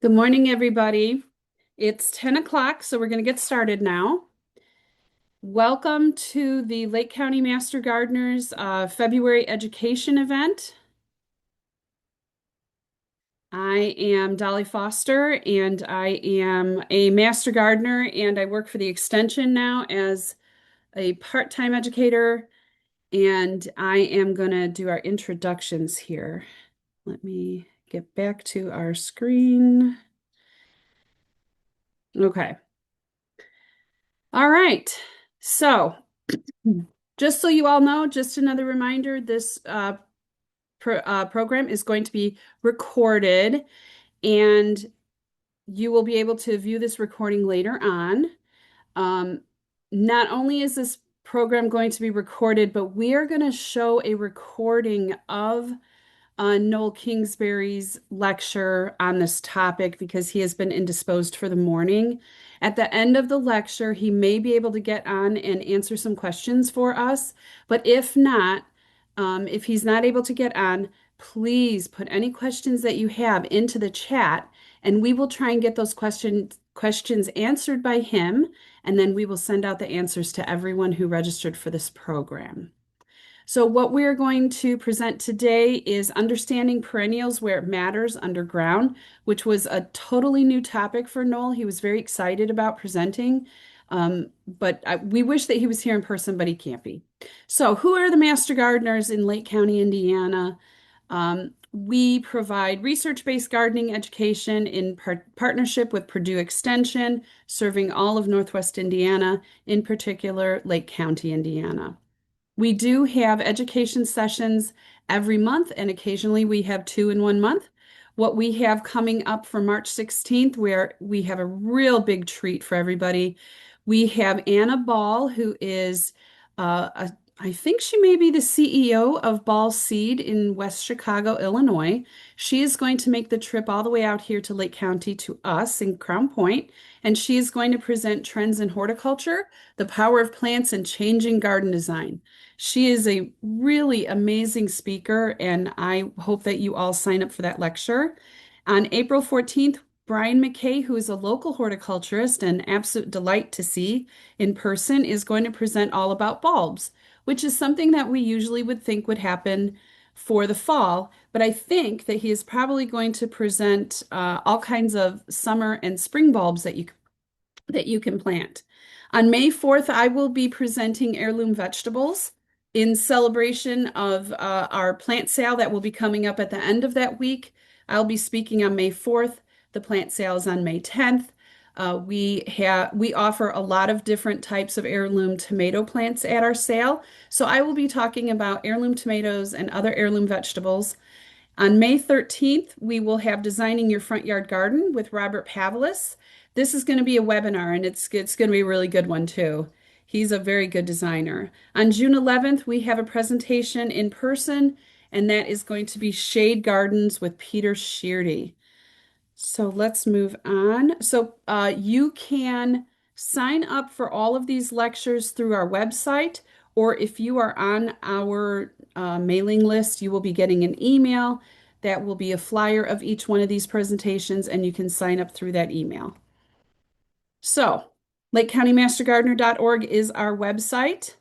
Good morning, everybody. It's 10 o'clock, so we're going to get started now. Welcome to the Lake County Master Gardeners February education event. I am Dolly Foster, and I am a Master Gardener, and I work for the Extension now as a part-time educator, and I am going to do our introductions here. Let me get back to our screen. Okay. All right. So, just so you all know, just another reminder, this program is going to be recorded, and you will be able to view this recording later on. Um, Not only is this program going to be recorded, but we are going to show a recording of Noel Kingsbury's lecture on this topic because he has been indisposed for the morning. At the end of the lecture, he may be able to get on and answer some questions for us. But if not, if he's not able to get on, please put any questions that you have into the chat, and we will try and get those questions answered by him, and then we will send out the answers to everyone who registered for this program. So what we're going to present today is understanding perennials where it matters underground, which was a totally new topic for Noel. He was very excited about presenting, but we wish that he was here in person, but he can't be. So who are the Master Gardeners in Lake County, Indiana? We provide research-based gardening education in partnership with Purdue Extension, serving all of Northwest Indiana, in particular Lake County, Indiana. We do have education sessions every month, and occasionally we have two in one month. What we have coming up for March 16th, where we have a real big treat for everybody. We have Anna Ball, who is, I think she may be the CEO of Ball Seed in West Chicago, Illinois. She is going to make the trip all the way out here to Lake County to us in Crown Point, and she is going to present trends in horticulture, the power of plants, and changing garden design. She is a really amazing speaker, and I hope that you all sign up for that lecture. On April 14th, Brian McKay, who is a local horticulturist and absolute delight to see in person, is going to present all about bulbs, which is something that we usually would think would happen for the fall. But I think that he is probably going to present all kinds of summer and spring bulbs that you can plant. On May 4th, I will be presenting heirloom vegetables in celebration of our plant sale that will be coming up at the end of that week. I'll be speaking on May 4th. The plant sale is on May 10th. We offer a lot of different types of heirloom tomato plants at our sale. So I will be talking about heirloom tomatoes and other heirloom vegetables. On May 13th, we will have Designing Your Front Yard Garden with Robert Pavlis. This is going to be a webinar, and it's going to be a really good one too. He's a very good designer. On June 11th, we have a presentation in person, and that is going to be Shade Gardens with Peter Sheardy. So let's move on. So you can sign up for all of these lectures through our website, or if you are on our mailing list, you will be getting an email that will be a flyer of each one of these presentations, and you can sign up through that email. So, LakeCountyMasterGardener.org is our website.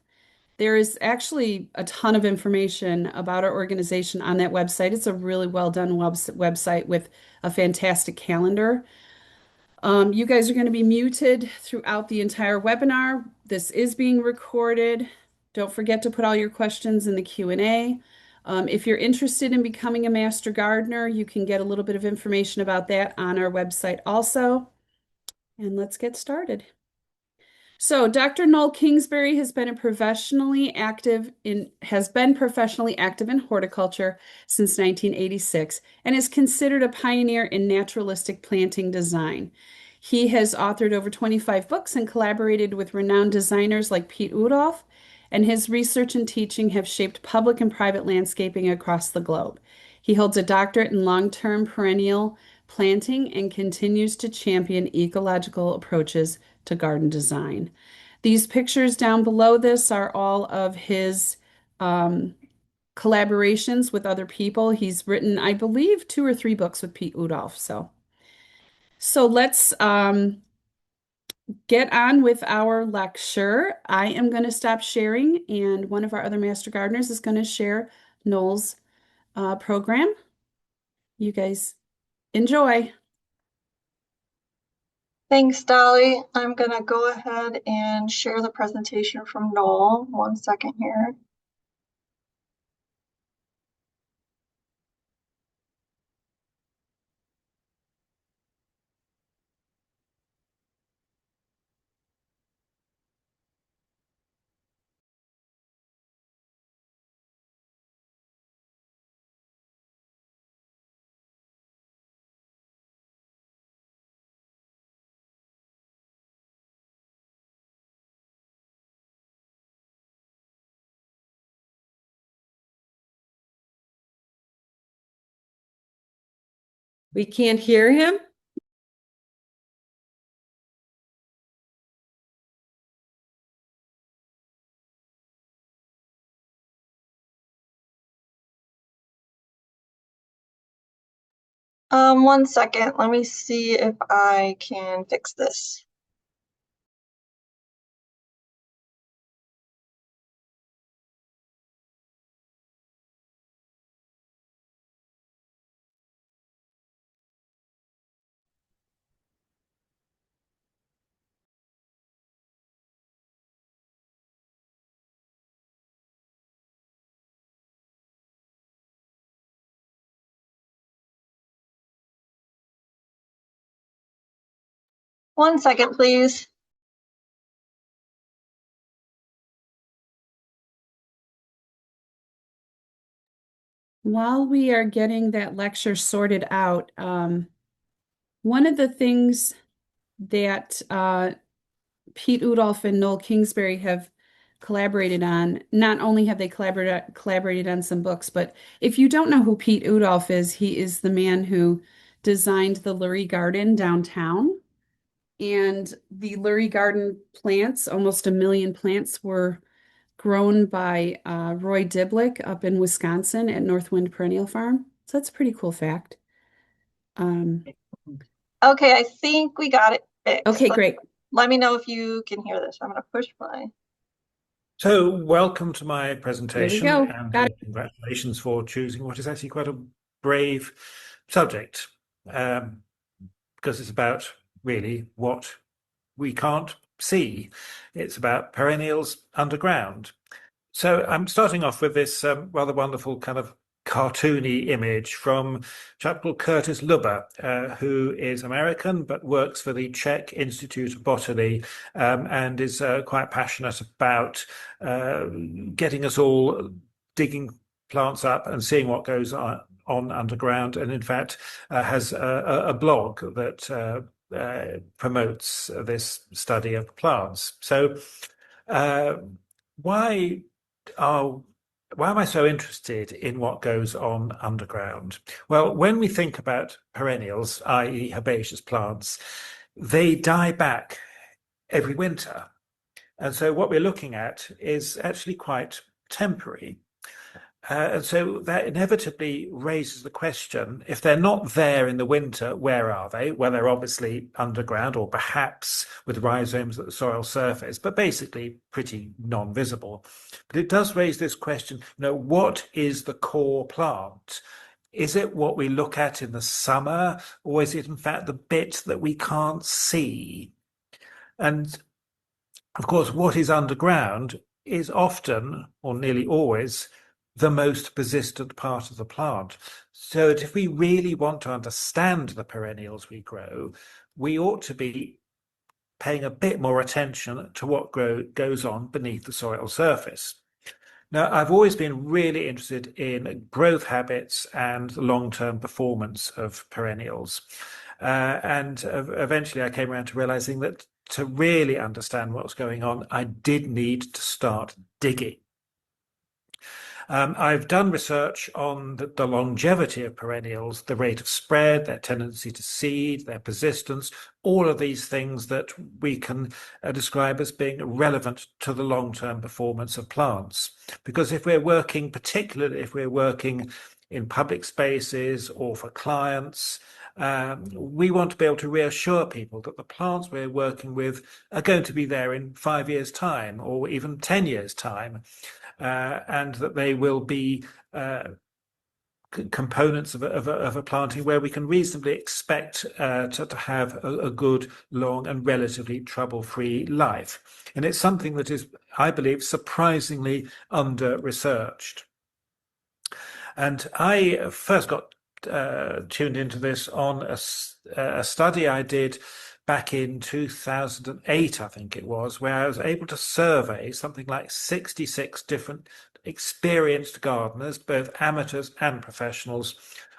There is actually a ton of information about our organization on that website. It's a really well done website with a fantastic calendar. You guys are going to be muted throughout the entire webinar. This is being recorded. Don't forget to put all your questions in the Q&A. If you're interested in becoming a master gardener, you can get a little bit of information about that on our website also. And let's get started. So, Dr. Noel Kingsbury has been professionally active in horticulture since 1986 and is considered a pioneer in naturalistic planting design. He has authored over 25 books and collaborated with renowned designers like Pete Udolph, and his research and teaching have shaped public and private landscaping across the globe. He holds a doctorate in long-term perennial planting and continues to champion ecological approaches to garden design. These pictures down below this are all of his collaborations with other people. He's written, I believe, two or three books with Pete Udolph. So So let's get on with our lecture. I am going to stop sharing, and one of our other master gardeners is going to share Noel's program. You guys enjoy. Thanks, Dolly. I'm going to go ahead and share the presentation from Noel. One second here. We can't hear him? One second. Let me see if I can fix this. One second, please. While we are getting that lecture sorted out, one of the things that Pete Udolph and Noel Kingsbury have collaborated on, not only have they collaborated on some books, but if you don't know who Pete Udolph is, he is the man who designed the Lurie Garden downtown. And the Lurie Garden plants, almost 1 million plants, were grown by Roy Diblick up in Wisconsin at Northwind Perennial Farm. So that's a pretty cool fact. Um, Okay, I think we got it fixed. okay, great. Let me know if you can hear this. I'm going to push play. So, welcome to my Here we presentation, go. and Got it. congratulations for choosing what is actually quite a brave subject, because it's about really what we can't see. It's about perennials underground. So I'm starting off with this rather wonderful kind of cartoony image from a chap called Curtis Lubber, who is American but works for the Czech Institute of Botany, and is quite passionate about getting us all digging plants up and seeing what goes on underground, and in fact has a blog that promotes this study of plants. So uh, why are why am I so interested in what goes on underground? Well, when we think about perennials, i.e., herbaceous plants, they die back every winter. And so what we're looking at is actually quite temporary. And so that inevitably raises the question, if they're not there in the winter, where are they? Well, they're obviously underground or perhaps with rhizomes at the soil surface, but basically pretty non-visible. But it does raise this question, what is the core plant? Is it what we look at in the summer, or is it in fact the bit that we can't see? And of course, what is underground is often, or nearly always, the most persistent part of the plant. So that if we really want to understand the perennials we grow, we ought to be paying a bit more attention to what goes on beneath the soil surface. Now, I've always been really interested in growth habits and long-term performance of perennials. And eventually I came around to realizing that to really understand what's going on, I did need to start digging. I've done research on the longevity of perennials, the rate of spread, their tendency to seed, their persistence, all of these things that we can describe as being relevant to the long-term performance of plants. Because particularly if we're working in public spaces or for clients, We want to be able to reassure people that the plants we're working with are going to be there in 5 years' time or even 10 years' time, and that they will be components of a planting where we can reasonably expect to have a good, long, and relatively trouble-free life. And it's something that is, I believe, surprisingly under-researched. And I first got tuned into this on a study I did back in 2008, I think it was, where I was able to survey something like 66 different experienced gardeners, both amateurs and professionals,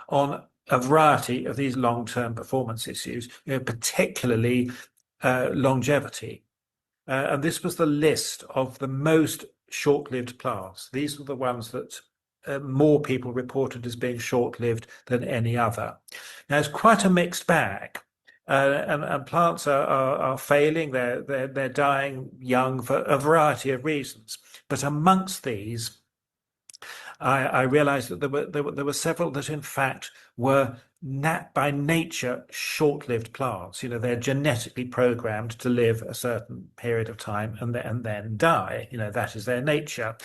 on a variety of these long-term performance issues, particularly longevity. And this was the list of the most short-lived plants. These were the ones that more people reported as being short-lived than any other. Now, it's quite a mixed bag. And plants are failing, they're dying young for a variety of reasons. But amongst these, I realized that there were several that in fact were by nature short-lived plants. They're genetically programmed to live a certain period of time and then die. That is their nature.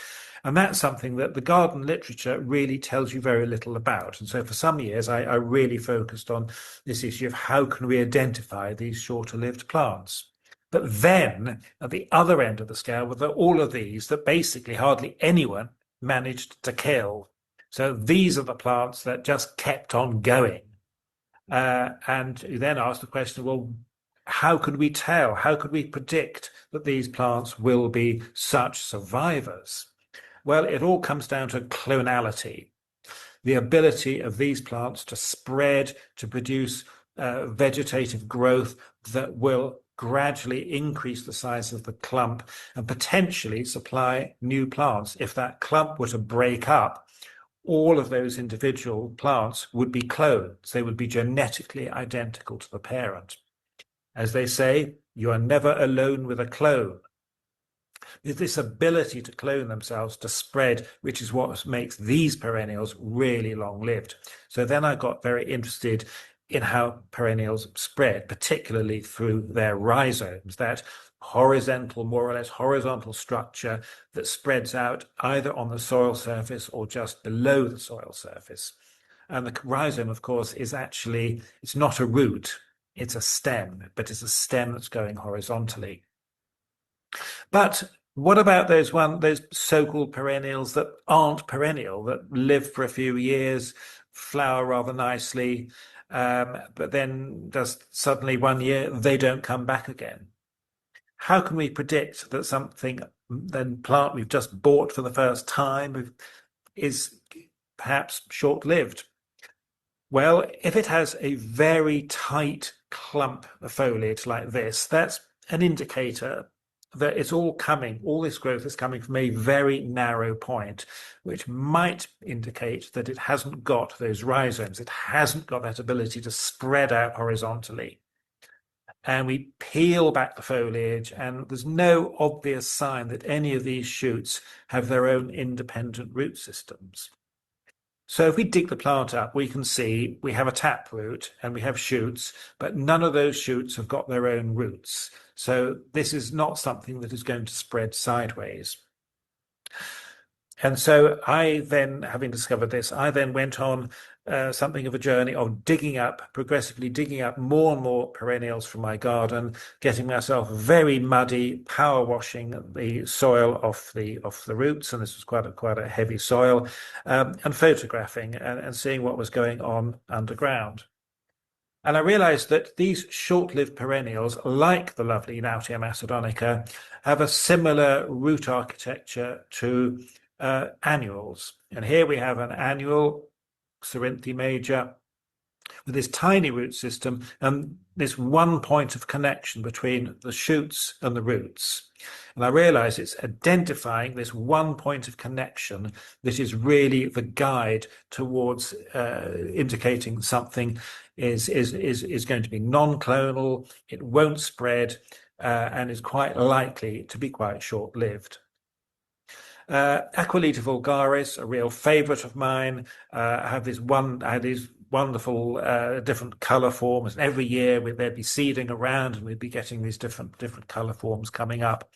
And that's something that the garden literature really tells you very little about. And so for some years, I really focused on this issue of how can we identify these shorter-lived plants. But then at the other end of the scale were all of these that basically hardly anyone managed to kill. So these are the plants that just kept on going. And you then ask the question, well, how could we tell? How could we predict that these plants will be such survivors? Well, it all comes down to clonality, the ability of these plants to spread, to produce vegetative growth that will gradually increase the size of the clump and potentially supply new plants. If that clump were to break up, all of those individual plants would be clones. They would be genetically identical to the parent. As they say, you are never alone with a clone. This ability to clone themselves, to spread, which is what makes these perennials really long-lived. So then I got very interested in how perennials spread, particularly through their rhizomes, that horizontal, more or less horizontal structure that spreads out either on the soil surface or just below the soil surface. And the rhizome, of course, it's not a root, it's a stem, but it's a stem that's going horizontally. But what about those so-called perennials that aren't perennial, that live for a few years, flower rather nicely, but then just suddenly one year they don't come back again? How can we predict that something, then plant we've just bought for the first time, is perhaps short-lived? Well, if it has a very tight clump of foliage like this, that's an indicator that all this growth is coming from a very narrow point, which might indicate that it hasn't got those rhizomes, it hasn't got that ability to spread out horizontally. And we peel back the foliage, and there's no obvious sign that any of these shoots have their own independent root systems. So if we dig the plant up, we can see we have a taproot and we have shoots, but none of those shoots have got their own roots. So this is not something that is going to spread sideways. And so having discovered this, I then went on something of a journey of progressively digging up more and more perennials from my garden, getting myself very muddy, power washing the soil off the roots, and this was quite a heavy soil, and photographing and seeing what was going on underground. And I realized that these short-lived perennials, like the lovely Nautia macedonica, have a similar root architecture to annuals. And here we have an annual, Cerinthe major, with this tiny root system and this one point of connection between the shoots and the roots. And I realize it's identifying this one point of connection that is really the guide towards indicating something is going to be non-clonal, it won't spread, and is quite likely to be quite short-lived. Aquilita vulgaris, a real favorite of mine. I had this one wonderful different color forms. And every year there'd be seeding around, and we'd be getting these different color forms coming up.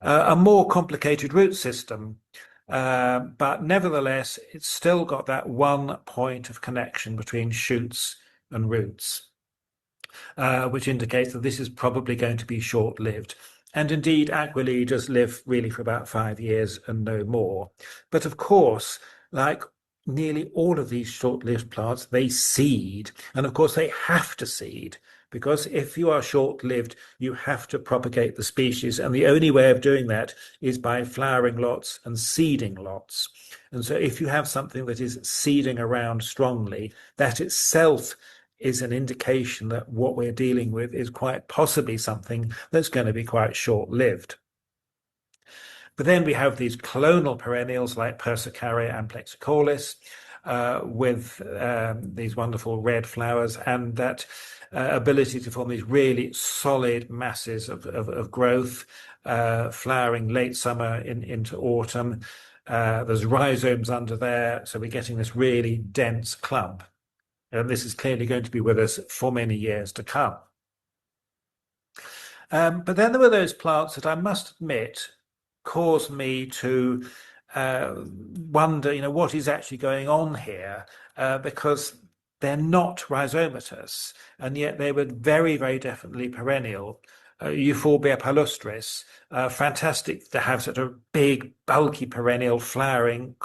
A more complicated root system, but nevertheless, it's still got that one point of connection between shoots and roots, which indicates that this is probably going to be short-lived. And indeed, aquilea does live really for about 5 years and no more. But of course, like nearly all of these short-lived plants, they seed. And of course, they have to seed, because if you are short-lived, you have to propagate the species. And the only way of doing that is by flowering lots and seeding lots. And so if you have something that is seeding around strongly, that itself is an indication that what we're dealing with is quite possibly something that's going to be quite short-lived. But then we have these clonal perennials like Persicaria and Plexicolis, with these wonderful red flowers and that ability to form these really solid masses of growth, flowering late summer into autumn. There's rhizomes under there, so we're getting this really dense clump. And this is clearly going to be with us for many years to come. But then there were those plants that I must admit caused me to wonder, what is actually going on here, because they're not rhizomatous, and yet they were very, very definitely perennial. Euphorbia palustris, fantastic to have such a big, bulky perennial flowering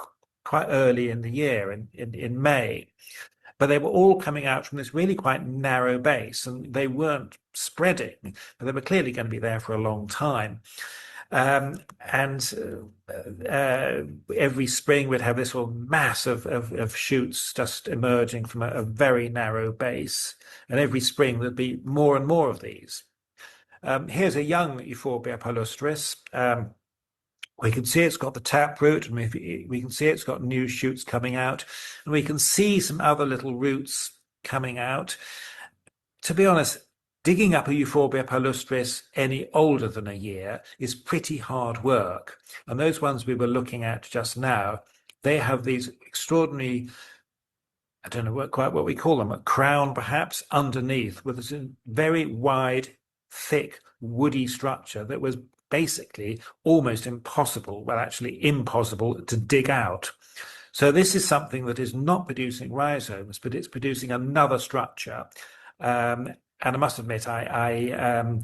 quite early in the year, in May. But they were all coming out from this really quite narrow base, and they weren't spreading, but they were clearly going to be there for a long time. And every spring we'd have this little mass of shoots just emerging from a very narrow base. And every spring there'd be more and more of these. Here's a young Euphorbia palustris. We can see it's got the taproot, and we can see it's got new shoots coming out, and we can see some other little roots coming out. To be honest, digging up a Euphorbia palustris any older than a year is pretty hard work. And those ones we were looking at just now, they have these extraordinary, I don't know quite what we call them, a crown perhaps, underneath, with this very wide, thick, woody structure that was basically almost impossible, well, actually impossible to dig out. So this is something that is not producing rhizomes, but it's producing another structure. And I must admit, I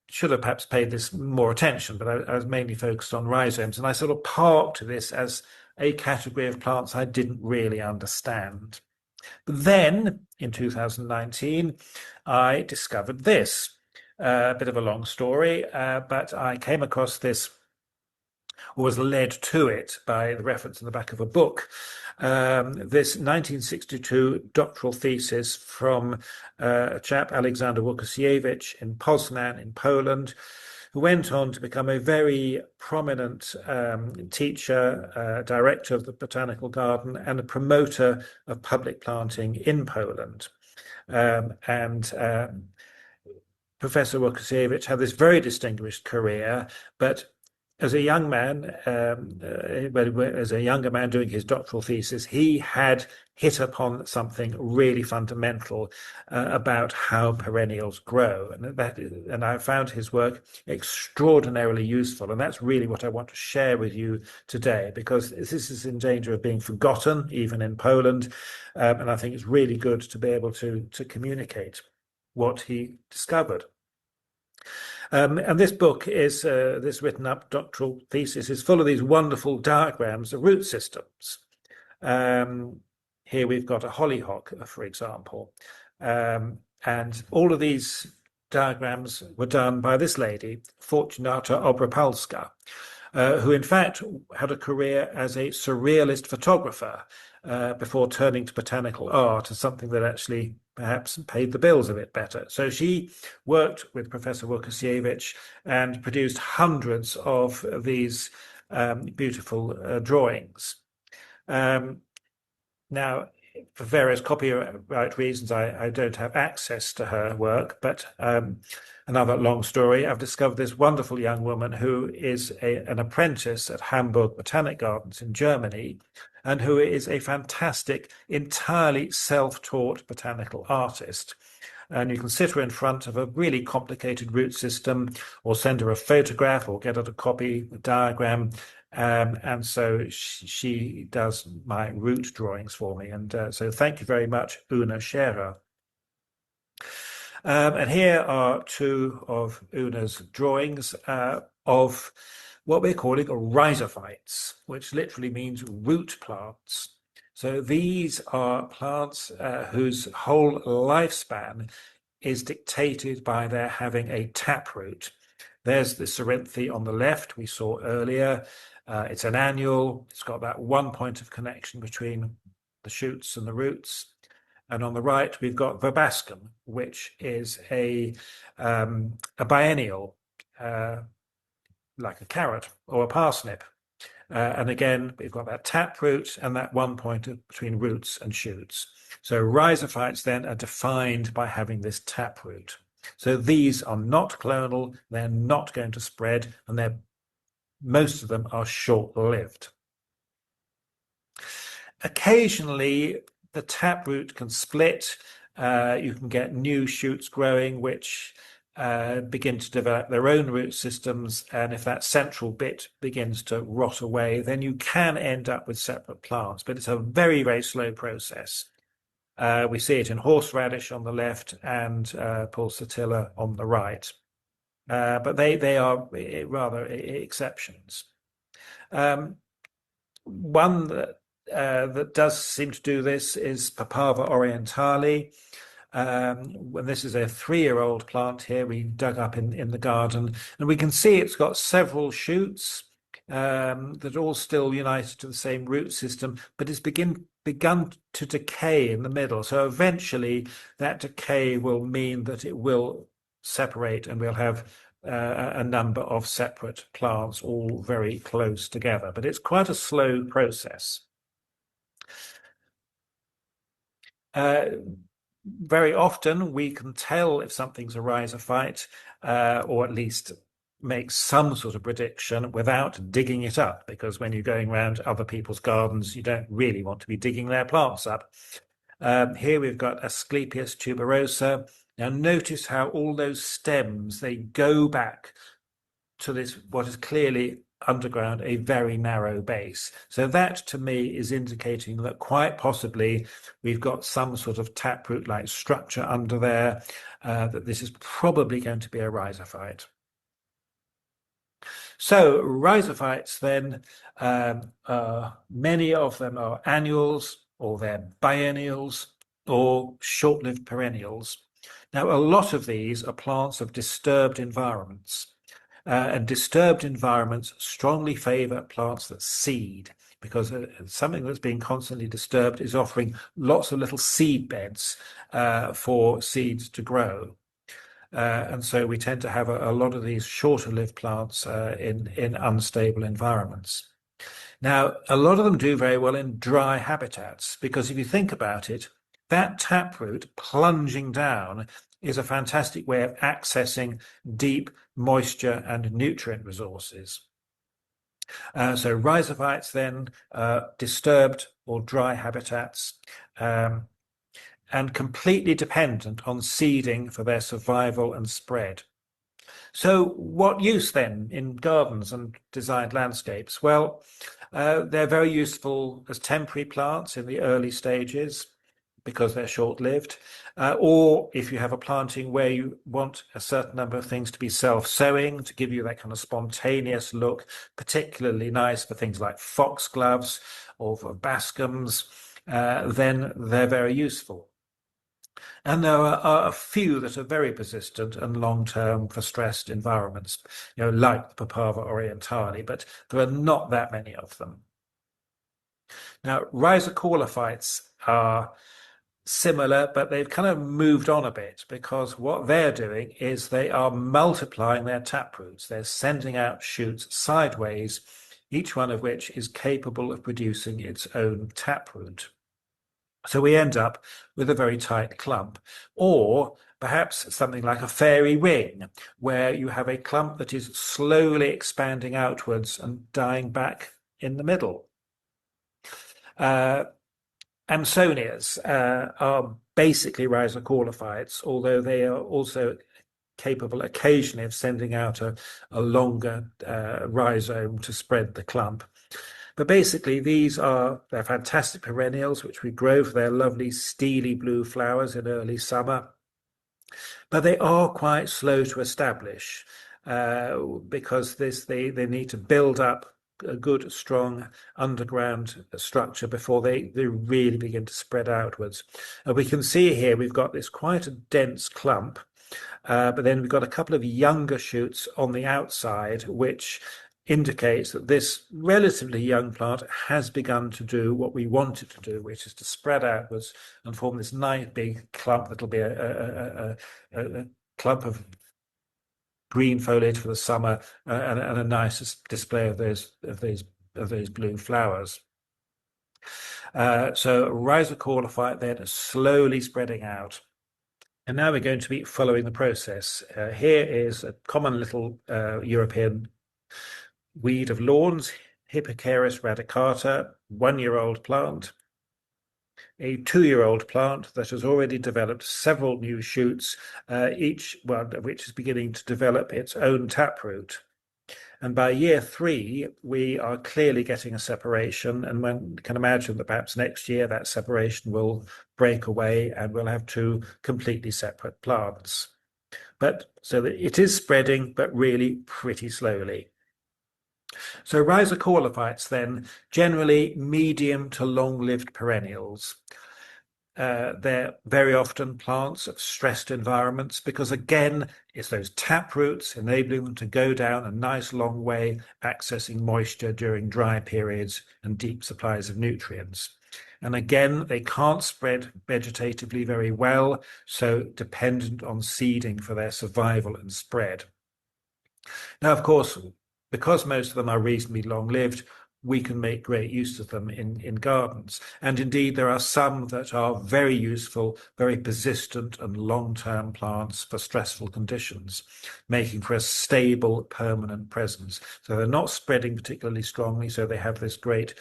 should have perhaps paid this more attention, but I was mainly focused on rhizomes, and I sort of parked this as a category of plants I didn't really understand. But then, in 2019, I discovered this. A bit of a long story, but I came across this, or was led to it by the reference in the back of a book, this 1962 doctoral thesis from a chap, Alexander Łukasiewicz, in Poznan in Poland, who went on to become a very prominent teacher, director of the Botanical Garden, and a promoter of public planting in Poland. Professor Łukasiewicz had this very distinguished career, but as a young man, as a younger man doing his doctoral thesis, he had hit upon something really fundamental about how perennials grow, and I found his work extraordinarily useful, and that's really what I want to share with you today, because this is in danger of being forgotten, even in Poland, and I think it's really good to be able to communicate what he discovered. And this book is, this written up doctoral thesis is full of these wonderful diagrams of root systems. Here we've got a hollyhock, for example. And all of these diagrams were done by this lady, Fortunata Obropolska, who in fact had a career as a surrealist photographer before turning to botanical art as something that actually perhaps paid the bills a bit better. So she worked with Professor Łukasiewicz and produced hundreds of these beautiful drawings. Now, for various copyright reasons, I don't have access to her work, but another long story, I've discovered this wonderful young woman who is an apprentice at Hamburg Botanic Gardens in Germany, and who is a fantastic, entirely self-taught botanical artist. And you can sit her in front of a really complicated root system, or send her a photograph, or get her to copy a diagram. And so she does my root drawings for me. And so thank you very much, Una Scherer. And here are two of Una's drawings of what we're calling rhizophytes, which literally means root plants. So these are plants whose whole lifespan is dictated by their having a taproot. There's the Cerinthe on the left we saw earlier. It's an annual. It's got that one point of connection between the shoots and the roots. And on the right, we've got verbascum, which is a biennial, like a carrot or a parsnip. And again, we've got that taproot and that one point between roots and shoots. So rhizophytes then are defined by having this taproot. So these are not clonal, they're not going to spread, and most of them are short-lived. Occasionally, the taproot can split. You can get new shoots growing, which begin to develop their own root systems. And if that central bit begins to rot away, then you can end up with separate plants. But it's a very, very slow process. We see it in horseradish on the left and pulsatilla on the right. But they are rather exceptions. One that does seem to do this is Papaver orientale. When this is a 3-year-old plant here, we dug up in the garden, and we can see it's got several shoots that are all still united to the same root system, but it's begun to decay in the middle. So eventually that decay will mean that it will separate, and we'll have a number of separate plants all very close together. But it's quite a slow process. Very often we can tell if something's a rhizophyte, or at least make some sort of prediction without digging it up, because when you're going around other people's gardens, you don't really want to be digging their plants up. Here we've got Asclepias tuberosa. Now notice how all those stems, they go back to this, what is clearly underground, a very narrow base. So that to me is indicating that quite possibly we've got some sort of taproot-like structure under there, that this is probably going to be a rhizophyte. So rhizophytes then, many of them are annuals, or they're biennials, or short-lived perennials. Now, a lot of these are plants of disturbed environments. And disturbed environments strongly favor plants that seed, because something that's being constantly disturbed is offering lots of little seed beds for seeds to grow. And so we tend to have a lot of these shorter-lived plants in unstable environments. Now, a lot of them do very well in dry habitats, because if you think about it, that taproot plunging down is a fantastic way of accessing deep moisture and nutrient resources. So rhizophytes then, disturbed or dry habitats, and completely dependent on seeding for their survival and spread. So what use then in gardens and designed landscapes? Well, they're very useful as temporary plants in the early stages, because they're short-lived, or if you have a planting where you want a certain number of things to be self-sowing to give you that kind of spontaneous look, particularly nice for things like foxgloves or for bascums, then they're very useful. And there are a few that are very persistent and long-term for stressed environments, like the Papaver orientale, but there are not that many of them. Now, rhizocaulophytes are similar, but they've kind of moved on a bit, because what they're doing is they are multiplying their taproots. They're sending out shoots sideways, each one of which is capable of producing its own taproot. So we end up with a very tight clump, or perhaps something like a fairy ring, where you have a clump that is slowly expanding outwards and dying back in the middle. Amsonias are basically rhizocaulophytes, although they are also capable occasionally of sending out a longer rhizome to spread the clump. But basically, they're fantastic perennials, which we grow for their lovely steely blue flowers in early summer. But they are quite slow to establish because they need to build up a good, strong underground structure before they really begin to spread outwards. And we can see here we've got this quite a dense clump, but then we've got a couple of younger shoots on the outside, which indicates that this relatively young plant has begun to do what we want it to do, which is to spread outwards and form this nice big clump that'll be a clump of green foliage for the summer and a nice display of those blue flowers. So rhizocaulophyte then slowly spreading out. And now we're going to be following the process. Here is a common little European weed of lawns, Hippocaris radicata, 1-year-old plant, a 2-year-old plant that has already developed several new shoots, each one of which is beginning to develop its own taproot. And by year 3, we are clearly getting a separation, and one can imagine that perhaps next year that separation will break away and we'll have 2 completely separate plants. But so that it is spreading, but really pretty slowly. So rhizocaulophytes then, generally medium to long-lived perennials. They're very often plants of stressed environments because, again, it's those tap roots enabling them to go down a nice long way, accessing moisture during dry periods and deep supplies of nutrients. And again, they can't spread vegetatively very well, so dependent on seeding for their survival and spread. Now, of course, because most of them are reasonably long-lived, we can make great use of them in gardens. And indeed, there are some that are very useful, very persistent and long-term plants for stressful conditions, making for a stable, permanent presence. So they're not spreading particularly strongly, so they have this great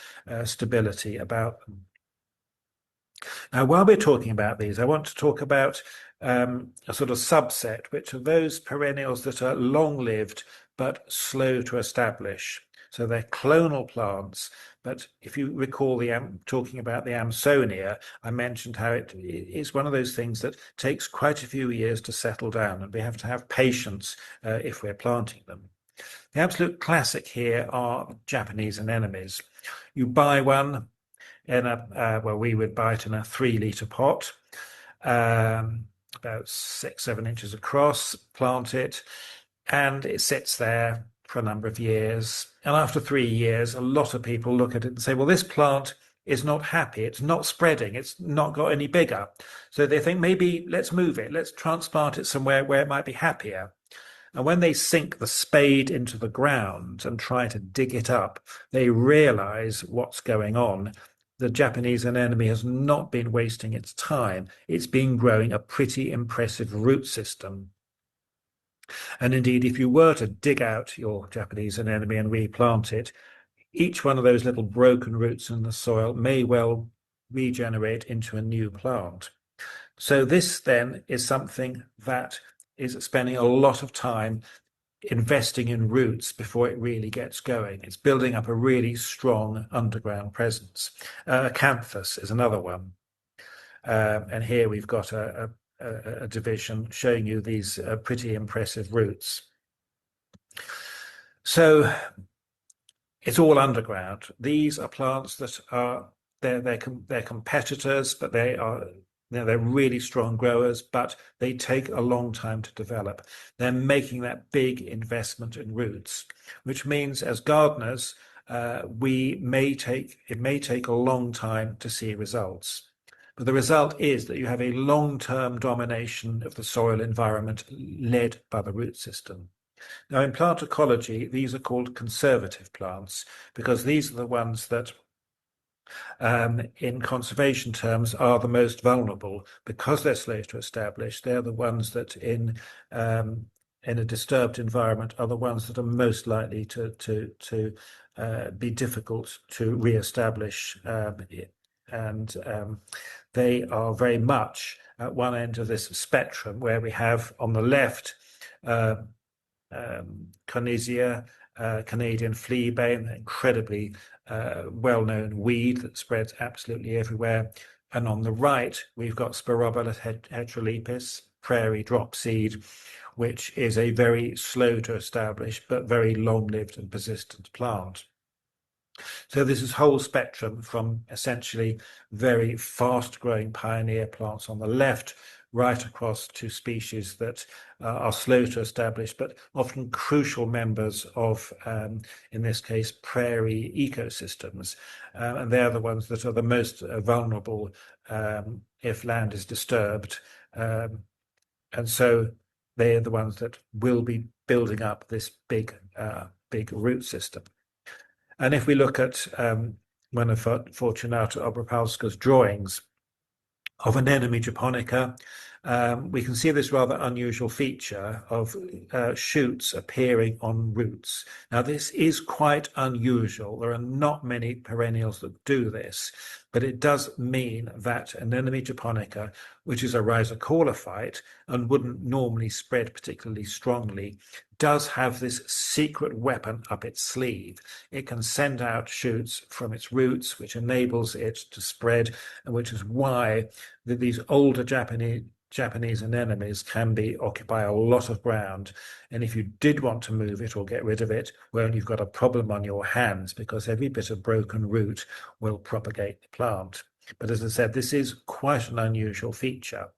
stability about them. Now, while we're talking about these, I want to talk about a sort of subset, which are those perennials that are long-lived but slow to establish. So they're clonal plants, but if you recall talking about the Amsonia, I mentioned how it is one of those things that takes quite a few years to settle down, and we have to have patience if we're planting them. The absolute classic here are Japanese anemones. You buy one in well, we would buy it in a 3-litre pot, about 6-7 inches across, plant it, and it sits there for a number of years. And after 3 years, a lot of people look at it and say, well, this plant is not happy. It's not spreading. It's not got any bigger. So they think maybe let's move it. Let's transplant it somewhere where it might be happier. And when they sink the spade into the ground and try to dig it up, they realize what's going on. The Japanese anemone has not been wasting its time. It's been growing a pretty impressive root system. And indeed, if you were to dig out your Japanese anemone and replant it, each one of those little broken roots in the soil may well regenerate into a new plant. So this then is something that is spending a lot of time investing in roots before it really gets going. It's building up a really strong underground presence. Acanthus is another one. And here we've got a division showing you these pretty impressive roots. So it's all underground. These are plants that are they're competitors, but they're really strong growers, but they take a long time to develop. They're making that big investment in roots, which means as gardeners, it may take a long time to see results. But the result is that you have a long-term domination of the soil environment led by the root system. Now, in plant ecology, these are called conservative plants because these are the ones that, in conservation terms, are the most vulnerable because they're slow to establish. They're the ones that, in in a disturbed environment are the ones that are most likely to be difficult to re-establish, and they are very much at one end of this spectrum, where we have on the left Carnesia, Canadian fleabane, incredibly well-known weed that spreads absolutely everywhere. And on the right, we've got Spirobolus heterolepis, prairie dropseed, which is a very slow to establish but very long-lived and persistent plant. So this is whole spectrum from essentially very fast-growing pioneer plants on the left, right across to species that are slow to establish, but often crucial members of, in this case, prairie ecosystems. And they're the ones that are the most vulnerable if land is disturbed. And so they are the ones that will be building up this big root system. And if we look at one of Fortunato Obropalska's drawings of Anemone japonica, we can see this rather unusual feature of shoots appearing on roots. Now, this is quite unusual. There are not many perennials that do this, but it does mean that Anemone japonica, which is a rhizocaulophyte and wouldn't normally spread particularly strongly, does have this secret weapon up its sleeve. It can send out shoots from its roots, which enables it to spread, and which is why these older Japanese anemones can occupy a lot of ground. And if you did want to move it or get rid of it, well, you've got a problem on your hands, because every bit of broken root will propagate the plant. But as I said, this is quite an unusual feature.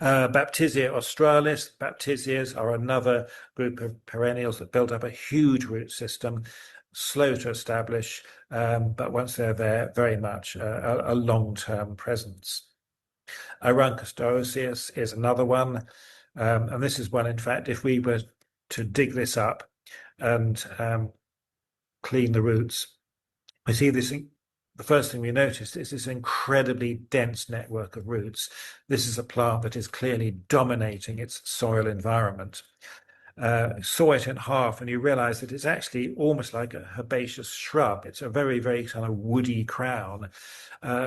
Baptisia australis. Baptisias are another group of perennials that build up a huge root system, slow to establish, but once they're there, very much a long-term presence. Aruncus dioecious is another one, and this is one, in fact, if we were to dig this up and clean the roots, we see this. The first thing we notice is this incredibly dense network of roots. This is a plant that is clearly dominating its soil environment. Saw it in half, and you realize that it's actually almost like a herbaceous shrub. It's a very, very kind of woody crown,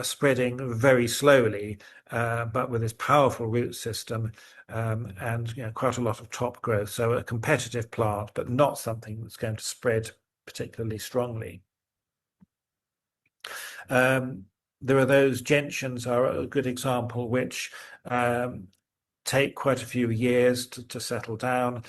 spreading very slowly, but with this powerful root system, and quite a lot of top growth. So a competitive plant, but not something that's going to spread particularly strongly. There are those gentians are a good example, which take quite a few years to settle down.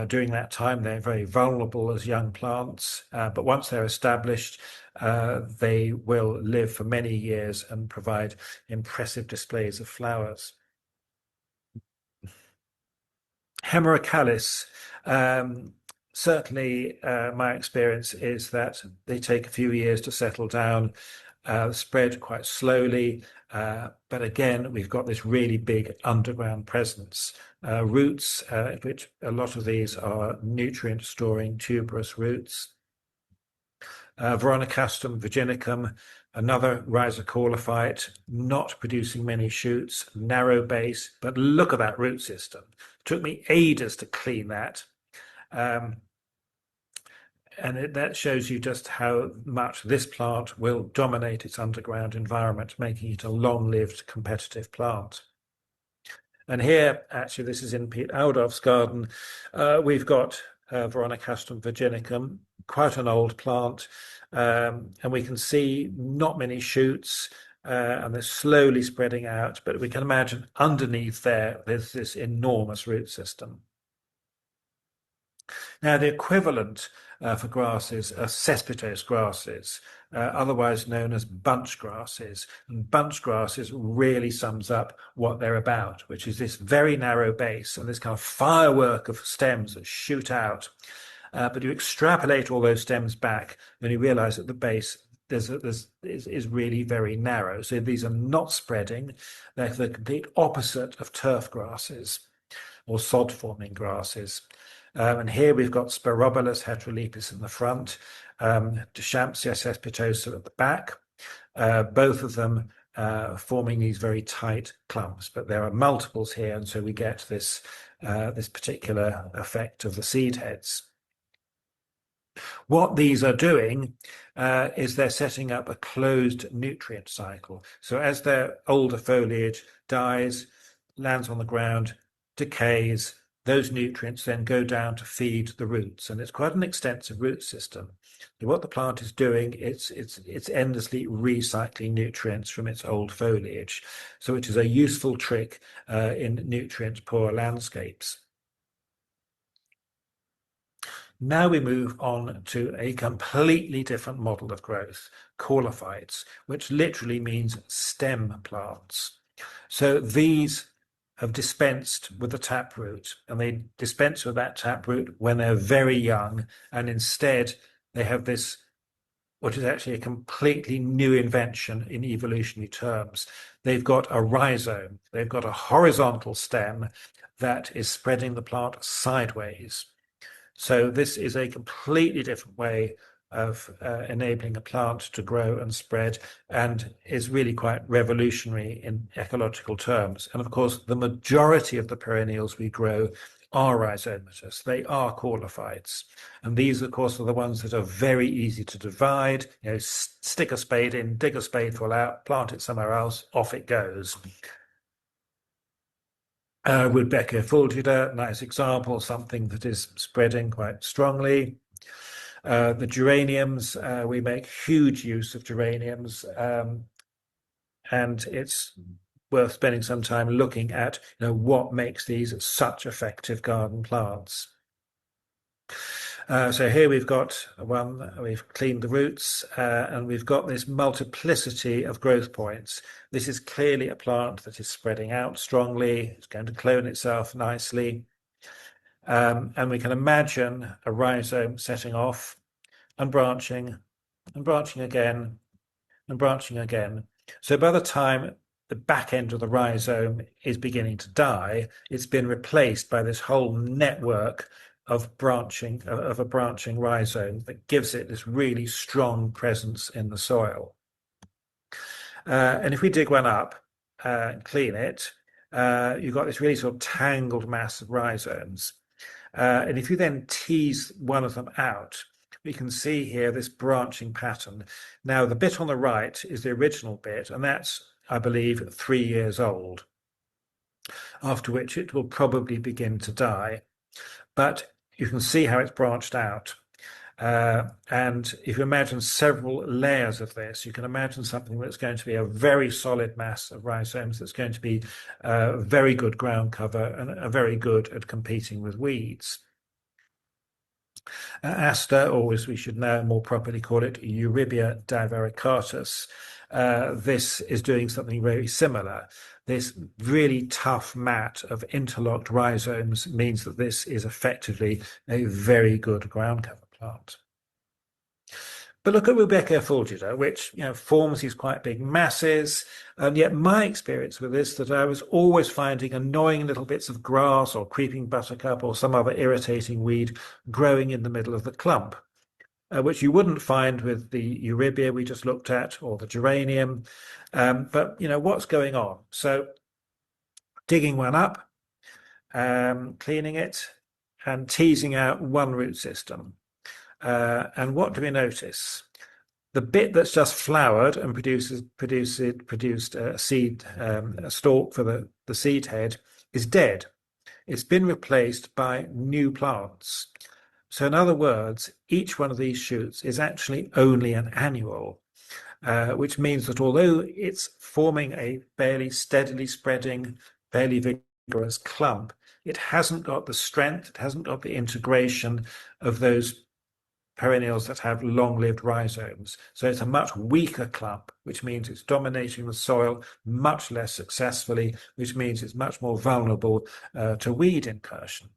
During that time, they're very vulnerable as young plants, but once they're established, they will live for many years and provide impressive displays of flowers. Hemerocalis, certainly my experience is that they take a few years to settle down, spread quite slowly, but again, we've got this really big underground presence. Roots, which a lot of these are nutrient-storing tuberous roots. Veronicastum virginicum, another rhizocaulophyte, not producing many shoots, narrow base, but look at that root system. It took me ages to clean that. And that shows you just how much this plant will dominate its underground environment, making it a long-lived competitive plant. And here, actually, this is in Pete Aldorf's garden. We've got Veronicastum virginicum, quite an old plant, and we can see not many shoots, and they're slowly spreading out, but we can imagine underneath there's this enormous root system. Now, the equivalent for grasses are cespitous grasses, otherwise known as bunch grasses. And bunch grasses really sums up what they're about, which is this very narrow base and this kind of firework of stems that shoot out. But you extrapolate all those stems back, and you realize that the base is really very narrow. So these are not spreading. They're the complete opposite of turf grasses or sod-forming grasses. And here we've got Spirobolus heterolepis in the front, Deschampsia cespitosa at the back, both of them forming these very tight clumps, but there are multiples here, and so we get this this particular effect of the seed heads. What these are doing is they're setting up a closed nutrient cycle. So as their older foliage dies, lands on the ground, decays, those nutrients then go down to feed the roots, and it's quite an extensive root system. So what the plant is doing, it's endlessly recycling nutrients from its old foliage. So it is a useful trick in nutrient-poor landscapes. Now we move on to a completely different model of growth, caulifites, which literally means stem plants. So these have dispensed with the taproot, and they dispense with that taproot when they're very young, and instead they have this, which is actually a completely new invention in evolutionary terms. They've got a rhizome, they've got a horizontal stem that is spreading the plant sideways. So this is a completely different way of enabling a plant to grow and spread, and is really quite revolutionary in ecological terms. And of course, the majority of the perennials we grow are rhizomatous. They are caulifites. And these, of course, are the ones that are very easy to divide. You know, stick a spade in, dig a spadeful out, plant it somewhere else, off it goes. Woodbeckia fulgida, nice example, something that is spreading quite strongly. The geraniums, we make huge use of geraniums, and it's worth spending some time looking at, what makes these such effective garden plants. So here we've got one, we've cleaned the roots, and we've got this multiplicity of growth points. This is clearly a plant that is spreading out strongly. It's going to clone itself nicely. And we can imagine a rhizome setting off and branching again and branching again. So by the time the back end of the rhizome is beginning to die, it's been replaced by this whole network of a branching rhizome that gives it this really strong presence in the soil. And if we dig one up and clean it, you've got this really sort of tangled mass of rhizomes. And if you then tease one of them out, we can see here this branching pattern. Now, the bit on the right is the original bit, and that's, I believe, 3 years old, after which it will probably begin to die. But you can see how it's branched out. And if you imagine several layers of this, you can imagine something that's going to be a very solid mass of rhizomes that's going to be very good ground cover and very good at competing with weeds. Aster, or as we should now more properly call it, Eurybia divaricata. This is doing something very similar. This really tough mat of interlocked rhizomes means that this is effectively a very good ground cover plant. But look at Woodbeckia fulgida, which forms these quite big masses, and yet my experience with this that I was always finding annoying little bits of grass or creeping buttercup or some other irritating weed growing in the middle of the clump, which you wouldn't find with the Eurybia we just looked at or the geranium. But what's going on? So digging one up, cleaning it, and teasing out one root system. And what do we notice? The bit that's just flowered and produced a seed, a stalk for the seed head is dead. It's been replaced by new plants. So in other words, each one of these shoots is actually only an annual, which means that although it's forming a fairly steadily spreading, fairly vigorous clump, it hasn't got the strength, it hasn't got the integration of those perennials that have long-lived rhizomes. So it's a much weaker clump, which means it's dominating the soil much less successfully, which means it's much more vulnerable to weed incursion.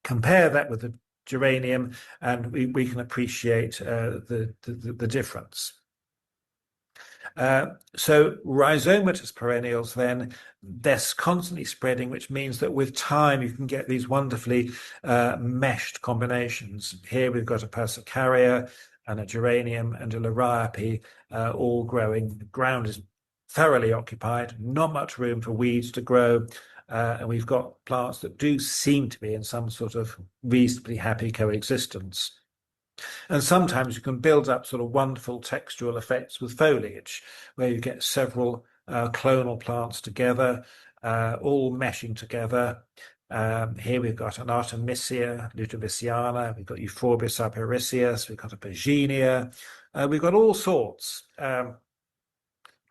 Compare that with the geranium, and we can appreciate the difference. So rhizomatous perennials, then, they're constantly spreading, which means that with time you can get these wonderfully meshed combinations. Here we've got a persicaria and a geranium and a liriope all growing. The ground is thoroughly occupied, not much room for weeds to grow, and we've got plants that do seem to be in some sort of reasonably happy coexistence. And sometimes you can build up sort of wonderful textural effects with foliage, where you get several clonal plants together, all meshing together. Here we've got an Artemisia ludoviciana, we've got Euphorbia sapericeus, we've got a Pagenia, we've got all sorts.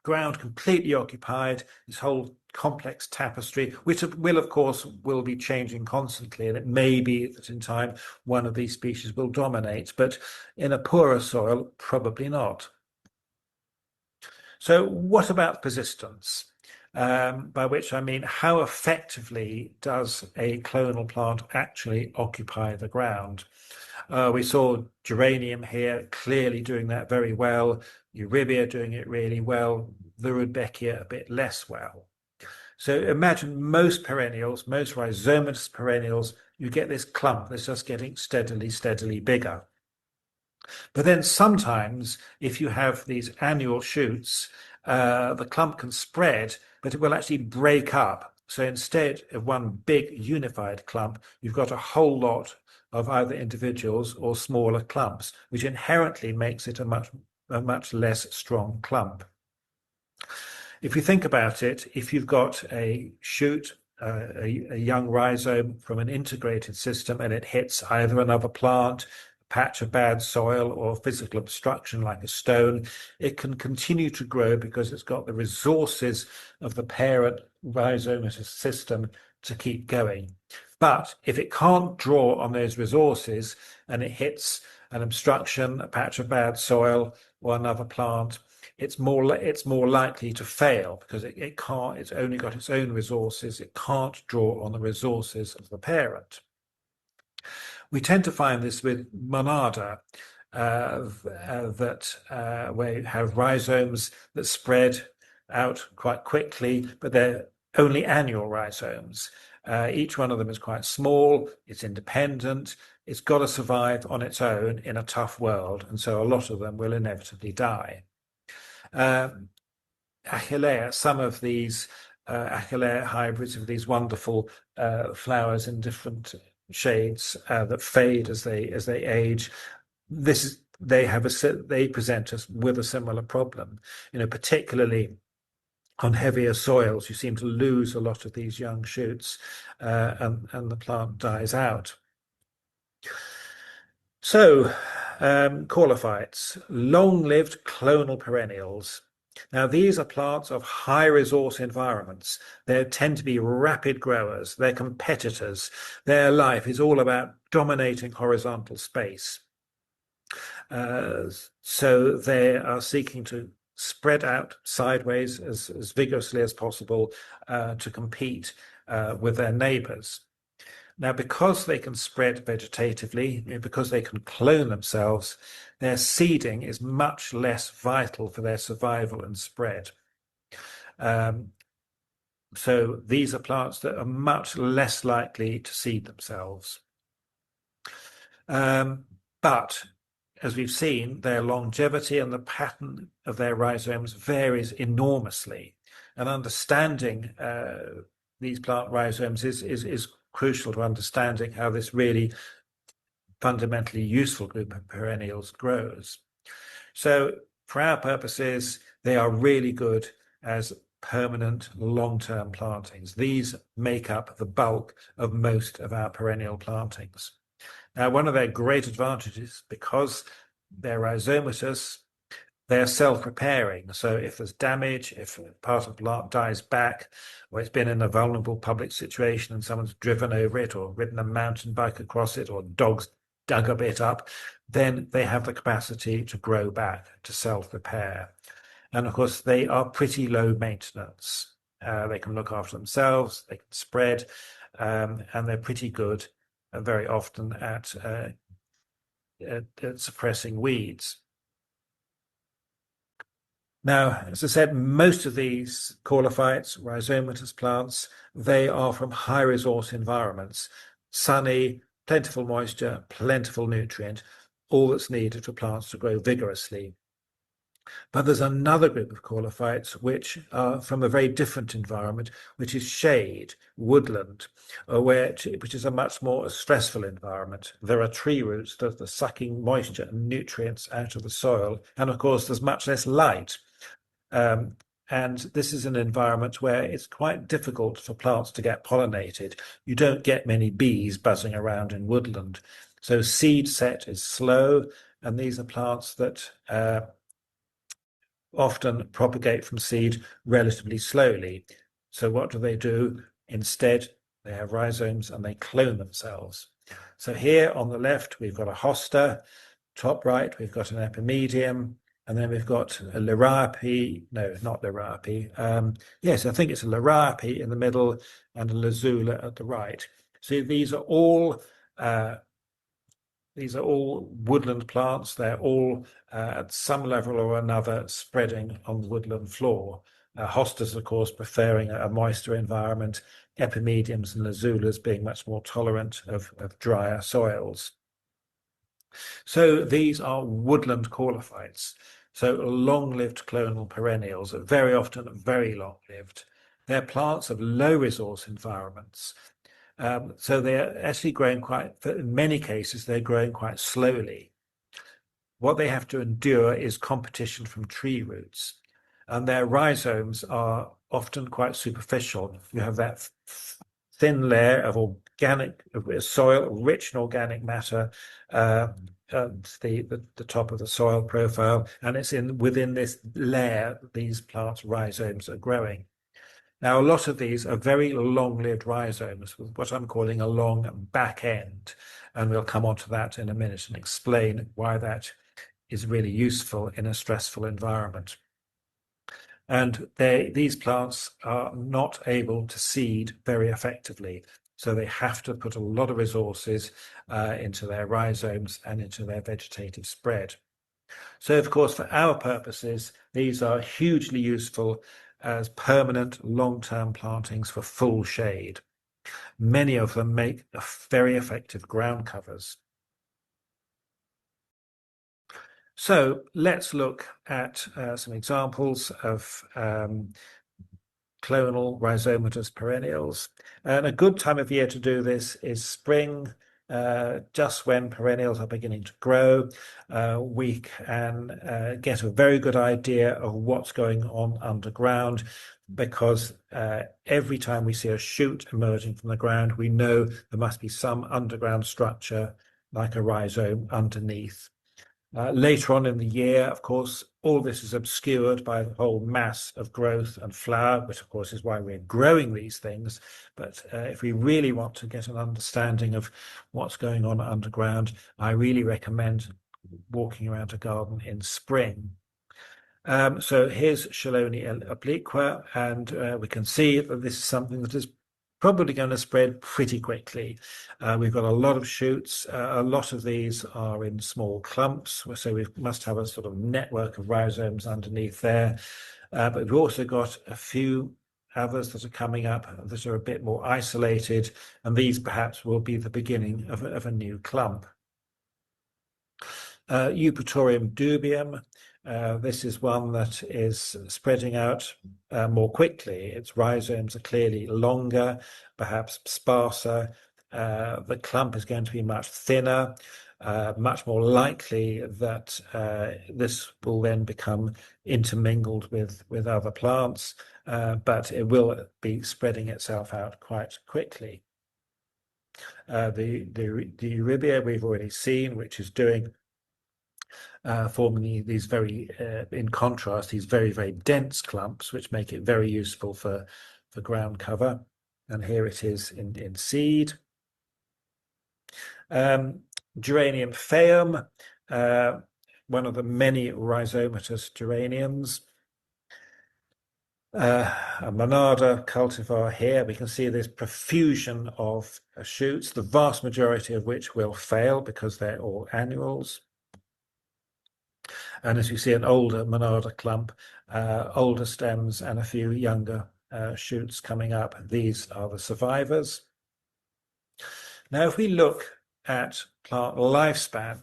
Ground completely occupied, this whole complex tapestry, which will, of course, will be changing constantly, and it may be that in time one of these species will dominate, but in a poorer soil, probably not. So what about persistence? By which I mean, how effectively does a clonal plant actually occupy the ground? We saw geranium here clearly doing that very well, Eurybia doing it really well, the Rudbeckia a bit less well. So imagine most perennials, most rhizomatous perennials, you get this clump that's just getting steadily bigger. But then sometimes, if you have these annual shoots, the clump can spread, but it will actually break up. So instead of one big unified clump, you've got a whole lot of either individuals or smaller clumps, which inherently makes it a much less strong clump. If you think about it, if you've got a shoot, a young rhizome from an integrated system, and it hits either another plant, a patch of bad soil, or physical obstruction like a stone, it can continue to grow because it's got the resources of the parent rhizomatous system to keep going. But if it can't draw on those resources and it hits an obstruction, a patch of bad soil, or another plant, it's more likely to fail because it can't. It's only got its own resources. It can't draw on the resources of the parent. We tend to find this with Monarda, where you have rhizomes that spread out quite quickly, but they're only annual rhizomes. Each one of them is quite small. It's independent. It's got to survive on its own in a tough world, and so a lot of them will inevitably die. Achillea, some of these Achillea hybrids of these wonderful flowers in different shades that fade as they age. They present us with a similar problem. Particularly on heavier soils, you seem to lose a lot of these young shoots, and the plant dies out. So, caulephytes, long-lived clonal perennials. Now, these are plants of high resource environments. They tend to be rapid growers. They're competitors. Their life is all about dominating horizontal space. So they are seeking to spread out sideways as vigorously as possible to compete with their neighbors. Now, because they can spread vegetatively, because they can clone themselves, their seeding is much less vital for their survival and spread. So these are plants that are much less likely to seed themselves. But as we've seen, their longevity and the pattern of their rhizomes varies enormously. And understanding these plant rhizomes is crucial to understanding how this really fundamentally useful group of perennials grows. So for our purposes, they are really good as permanent long-term plantings. These make up the bulk of most of our perennial plantings. Now, one of their great advantages, because they're rhizomatous, they're self-repairing. So if there's damage, if part of the plant dies back, or it's been in a vulnerable public situation and someone's driven over it or ridden a mountain bike across it or dogs dug a bit up, then they have the capacity to grow back, to self-repair. And of course, they are pretty low maintenance. They can look after themselves, they can spread, and they're pretty good very often at suppressing weeds. Now, as I said, most of these caulephytes, rhizomatous plants, they are from high resource environments, sunny, plentiful moisture, plentiful nutrient, all that's needed for plants to grow vigorously. But there's another group of caurophytes which are from a very different environment, which is shade, woodland, which is a much more stressful environment. There are tree roots that are sucking moisture and nutrients out of the soil, and of course there's much less light. Um, and this is an environment where it's quite difficult for plants to get pollinated. You don't get many bees buzzing around in woodland. So seed set is slow, and these are plants that often propagate from seed relatively slowly. So what do? Instead, they have rhizomes and they clone themselves. So here on the left, we've got a hosta. Top right, we've got an epimedium. And then we've got a lirapi. No, not lirapi. Yes, I think it's a lirapi in the middle and a lazula at the right. So uh, these are all woodland plants. They're all at some level or another spreading on the woodland floor. Hostas, of course, preferring a moister environment, epimediums and lazulas being much more tolerant of drier soils. So these are woodland caurophytes. So long-lived clonal perennials, very often very long-lived. They're plants of low resource environments. So they're actually growing in many cases, they're growing quite slowly. What they have to endure is competition from tree roots. And their rhizomes are often quite superficial. You have that thin layer of organic soil, rich in organic matter, the top of the soil profile, and it's within this layer these plants' rhizomes are growing. Now, a lot of these are very long-lived rhizomes with what I'm calling a long back end, and we'll come on to that in a minute and explain why that is really useful in a stressful environment. And these plants are not able to seed very effectively. So they have to put a lot of resources into their rhizomes and into their vegetative spread. So, of course, for our purposes, these are hugely useful as permanent long-term plantings for full shade. Many of them make very effective ground covers. So let's look at some examples of clonal rhizomatous perennials. And a good time of year to do this is spring, just when perennials are beginning to grow. We can get a very good idea of what's going on underground because every time we see a shoot emerging from the ground, we know there must be some underground structure like a rhizome underneath. Later on in the year, of course, all this is obscured by the whole mass of growth and flower, which of course is why we're growing these things. But if we really want to get an understanding of what's going on underground, I really recommend walking around a garden in spring. So here's Chelonia obliqua, and we can see that this is something that is probably going to spread pretty quickly. We've got a lot of shoots. A lot of these are in small clumps, so we must have a sort of network of rhizomes underneath there. But we've also got a few others that are coming up that are a bit more isolated, and these perhaps will be the beginning of a new clump. Eupatorium dubium. This is one that is spreading out more quickly. Its rhizomes are clearly longer, perhaps sparser. The clump is going to be much thinner, much more likely that this will then become intermingled with other plants, but it will be spreading itself out quite quickly. The Eurybia we've already seen, which is forming these in contrast, these very, very dense clumps, which make it very useful for ground cover. And here it is in seed. Geranium phaeum, one of the many rhizomatous geraniums. A monarda cultivar here. We can see this profusion of shoots, the vast majority of which will fail because they're all annuals. And as you see, an older monarda clump, older stems, and a few younger shoots coming up. These are the survivors. Now, if we look at plant lifespan,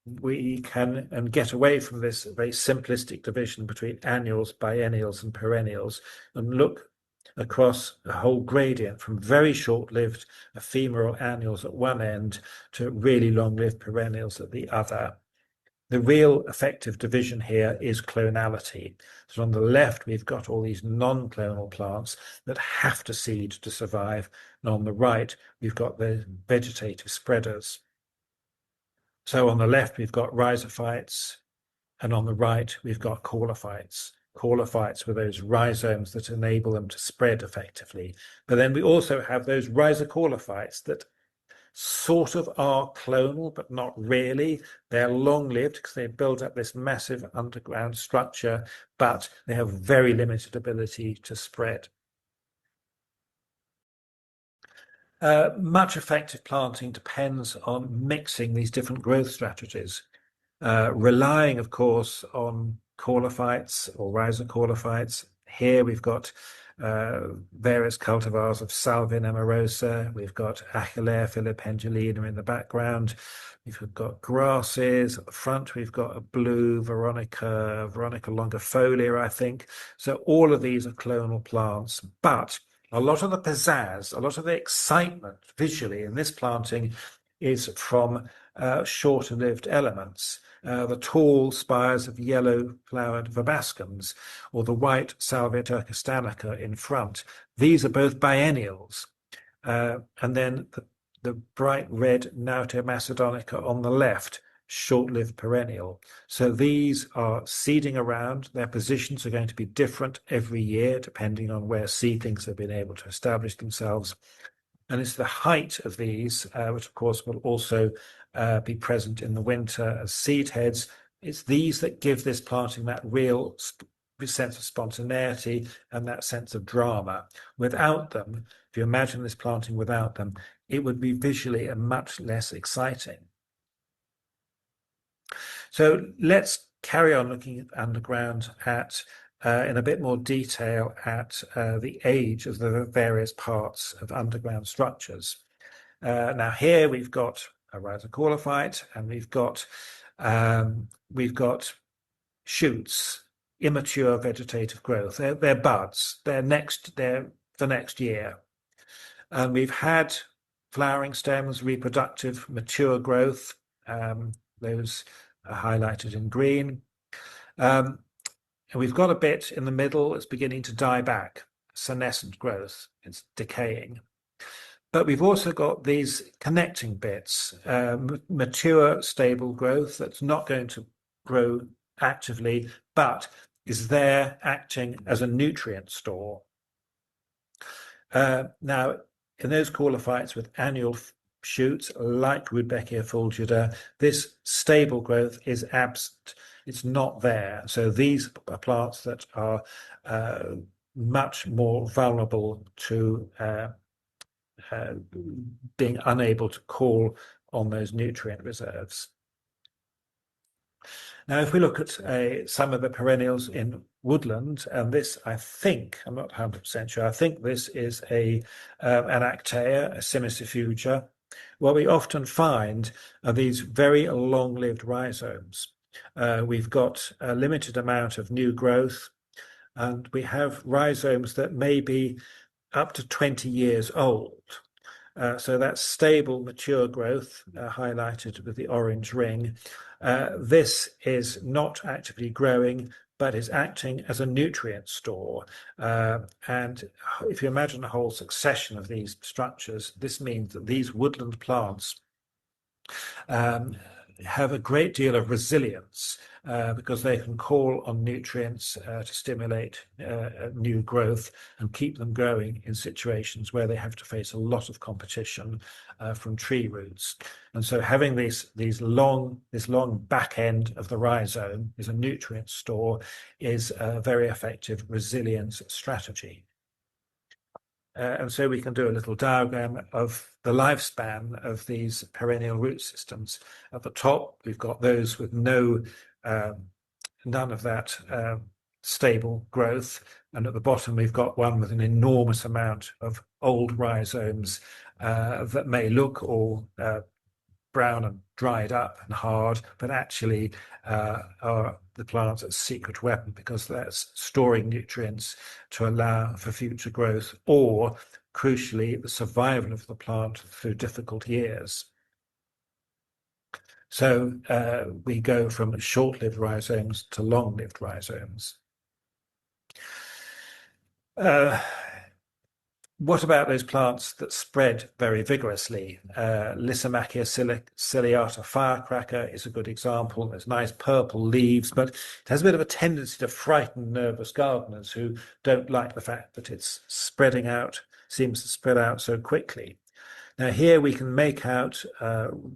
we can get away from this very simplistic division between annuals, biennials, and perennials, and look across a whole gradient from very short-lived ephemeral annuals at one end to really long-lived perennials at the other. The real effective division here is clonality. So on the left, we've got all these non-clonal plants that have to seed to survive. And on the right, we've got the vegetative spreaders. So on the left, we've got rhizophytes, and on the right, we've got caulophyltes. Caulophyltes were those rhizomes that enable them to spread effectively. But then we also have those rhizocaulophyltes that sort of are clonal, but not really. They're long-lived because they build up this massive underground structure, but they have very limited ability to spread. Much effective planting depends on mixing these different growth strategies, relying, of course, on caulophyltes or rhizocaulophyltes. Here we've got various cultivars of Salvin amorosa. We've got Achillea filipendulina in the background. We've got grasses at the front. We've got a blue Veronica longifolia, I think. So all of these are clonal plants, but a lot of the pizzazz, a lot of the excitement visually in this planting is from shorter-lived elements. The tall spires of yellow-flowered verbascums, or the white Salvia turcostanica in front. These are both biennials. And then the bright red Nautia macedonica on the left, short-lived perennial. So these are seeding around. Their positions are going to be different every year, depending on where seedlings have been able to establish themselves. And it's the height of these, which of course will also be present in the winter as seed heads. It's these that give this planting that real sense of spontaneity and that sense of drama. Without them, if you imagine this planting without them, it would be visually much less exciting. So let's carry on looking underground at in a bit more detail at the age of the various parts of underground structures. Now here we've got a rhizocaulophite, and we've got shoots, immature vegetative growth. They're buds. They're the next year, and we've had flowering stems, reproductive, mature growth. Those are highlighted in green. And we've got a bit in the middle that's beginning to die back, senescent growth. It's decaying. But we've also got these connecting bits, mature, stable growth that's not going to grow actively, but is there acting as a nutrient store. Now, in those caulophyltes with annual shoots, like Rudbeckia fulgida, this stable growth is absent. It's not there. So these are plants that are much more vulnerable to being unable to call on those nutrient reserves. Now, if we look at some of the perennials in woodland, and this, I think, I'm not 100% sure, I think this is an Actaea, a Simicifuga. What we often find are these very long-lived rhizomes. We've got a limited amount of new growth, and we have rhizomes that may be up to 20 years old. So that's stable, mature growth, highlighted with the orange ring. This is not actively growing, but is acting as a nutrient store. And if you imagine a whole succession of these structures, this means that these woodland plants have a great deal of resilience because they can call on nutrients to stimulate new growth and keep them growing in situations where they have to face a lot of competition from tree roots. And so having this long back end of the rhizome is a nutrient store is a very effective resilience strategy. And so we can do a little diagram of the lifespan of these perennial root systems. At the top, we've got those with none of that stable growth. And at the bottom, we've got one with an enormous amount of old rhizomes that may look all brown and dried up and hard, but actually are the plant's secret weapon, because that's storing nutrients to allow for future growth, or crucially, the survival of the plant through difficult years. So we go from short-lived rhizomes to long-lived rhizomes. What about those plants that spread very vigorously? Lysimachia ciliata firecracker is a good example. There's nice purple leaves, but it has a bit of a tendency to frighten nervous gardeners who don't like the fact that it's spreading out, seems to spread out so quickly. Now here we can make out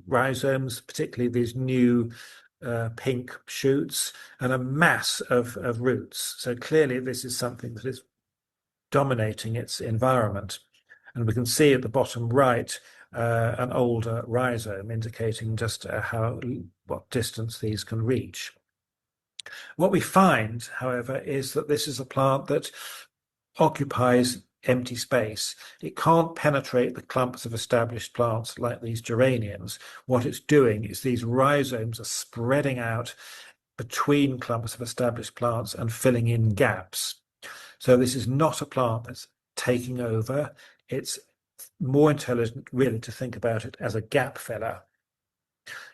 rhizomes, particularly these new pink shoots, and a mass of roots. So clearly this is something that is dominating its environment. And we can see at the bottom right an older rhizome, indicating just what distance these can reach. What we find, however, is that this is a plant that occupies empty space. It can't penetrate the clumps of established plants like these geraniums. What it's doing is these rhizomes are spreading out between clumps of established plants and filling in gaps. So this is not a plant that's taking over. It's more intelligent, really, to think about it as a gap filler.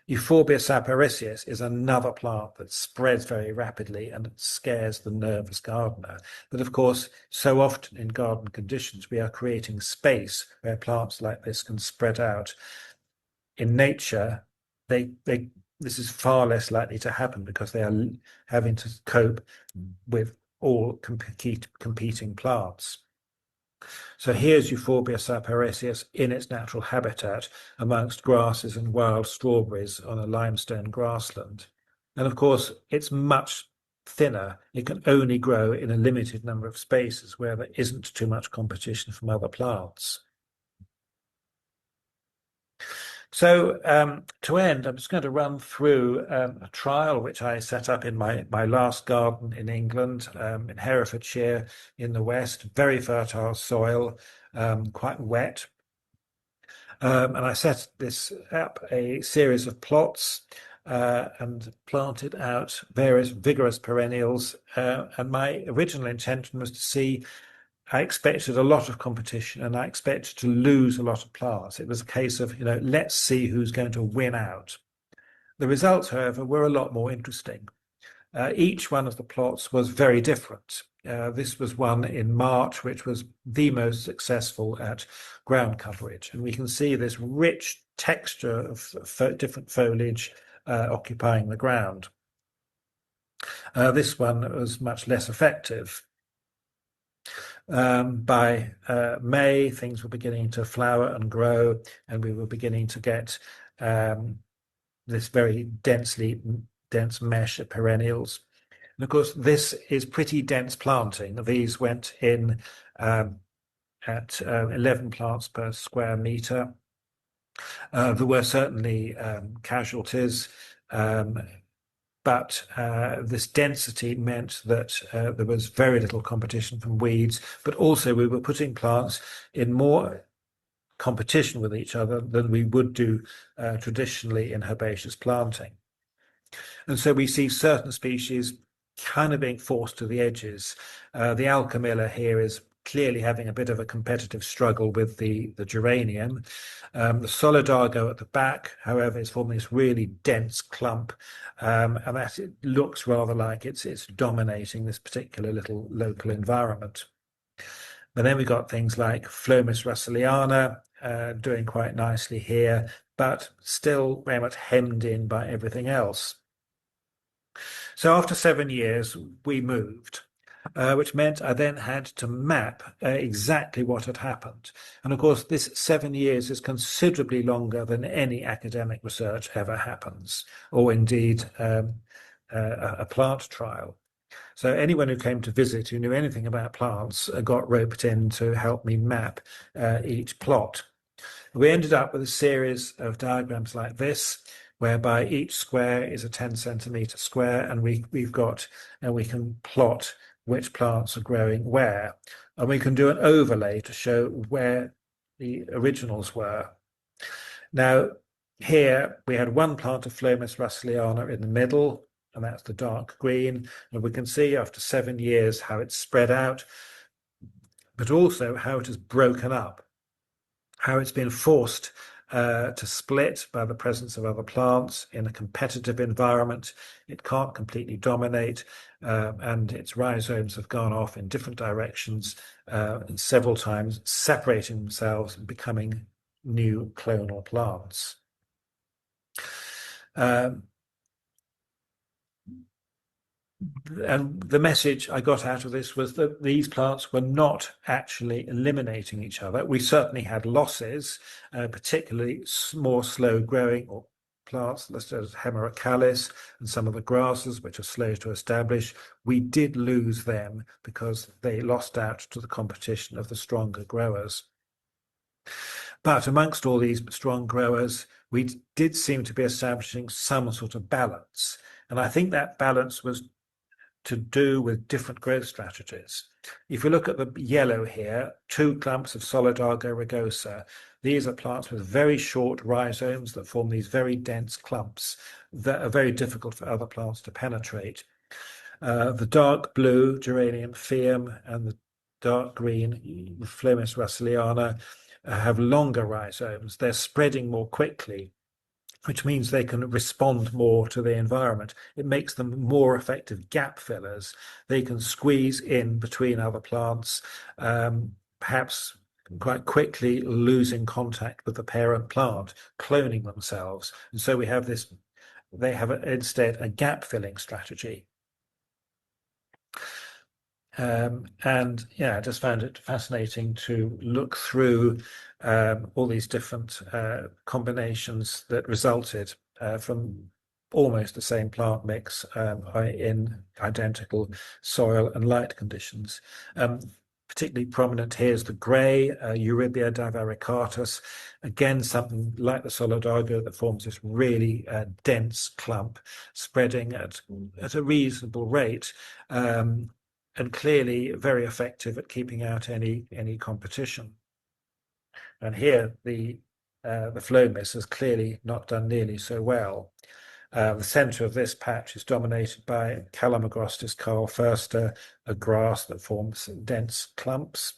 Euphorbia sapariceus is another plant that spreads very rapidly and it scares the nervous gardener. But of course, so often in garden conditions, we are creating space where plants like this can spread out. In nature, this is far less likely to happen because they are having to cope with all competing plants. So here's Euphorbia sapariceus in its natural habitat amongst grasses and wild strawberries on a limestone grassland. And of course, it's much thinner. It can only grow in a limited number of spaces where there isn't too much competition from other plants. So to end, I'm just going to run through a trial which I set up in my last garden in England, in Herefordshire in the west, very fertile soil, quite wet. And I set this up a series of plots and planted out various vigorous perennials. And my original intention was to see, I expected a lot of competition and I expected to lose a lot of plants. It was a case of, let's see who's going to win out. The results, however, were a lot more interesting. Each one of the plots was very different. This was one in March, which was the most successful at ground coverage. And we can see this rich texture of different foliage occupying the ground. This one was much less effective. By May, things were beginning to flower and grow, and we were beginning to get this very dense mesh of perennials. And of course, this is pretty dense planting. These went in at 11 plants per square meter. There were certainly casualties. But this density meant that there was very little competition from weeds, but also we were putting plants in more competition with each other than we would do traditionally in herbaceous planting. And so we see certain species kind of being forced to the edges. The alchemilla here is clearly having a bit of a competitive struggle with the geranium. The solidago at the back, however, is forming this really dense clump, and that it looks rather like it's dominating this particular little local environment. But then we got things like Phlomis russelliana doing quite nicely here, but still very much hemmed in by everything else. So after 7 years, we moved. Which meant I then had to map exactly what had happened. And of course, this 7 years is considerably longer than any academic research ever happens, or indeed a plant trial. So anyone who came to visit who knew anything about plants got roped in to help me map each plot. We ended up with a series of diagrams like this, whereby each square is a 10 centimeter square, and we can plot which plants are growing where. And we can do an overlay to show where the originals were. Now, here we had one plant of Phlomis russelliana in the middle, and that's the dark green. And we can see after 7 years how it's spread out, but also how it has broken up, how it's been forced to split by the presence of other plants in a competitive environment. It can't completely dominate, and its rhizomes have gone off in different directions several times, separating themselves and becoming new clonal plants. And the message I got out of this was that these plants were not actually eliminating each other. We certainly had losses, particularly more slow growing or plants, such as Hemerocalis and some of the grasses, which are slow to establish. We did lose them because they lost out to the competition of the stronger growers. But amongst all these strong growers, we did seem to be establishing some sort of balance. And I think that balance was to do with different growth strategies. If you look at the yellow here, 2 clumps of Solidago rugosa. These are plants with very short rhizomes that form these very dense clumps that are very difficult for other plants to penetrate. The dark blue Geranium phaeum and the dark green Phlomis russelliana have longer rhizomes. They're spreading more quickly, which means they can respond more to the environment. It makes them more effective gap fillers. They can squeeze in between other plants, perhaps quite quickly losing contact with the parent plant, cloning themselves. And so we have this, they have instead a gap filling strategy. And yeah, I just found it fascinating to look through all these different combinations that resulted from almost the same plant mix in identical soil and light conditions. Particularly prominent here is the grey Eurybia divaricatus, again something like the Solidago that forms this really dense clump, spreading at a reasonable rate. And clearly very effective at keeping out any competition. And here the Phlomis has clearly not done nearly so well. The centre of this patch is dominated by Calamagrostis carl-Förster, a grass that forms dense clumps.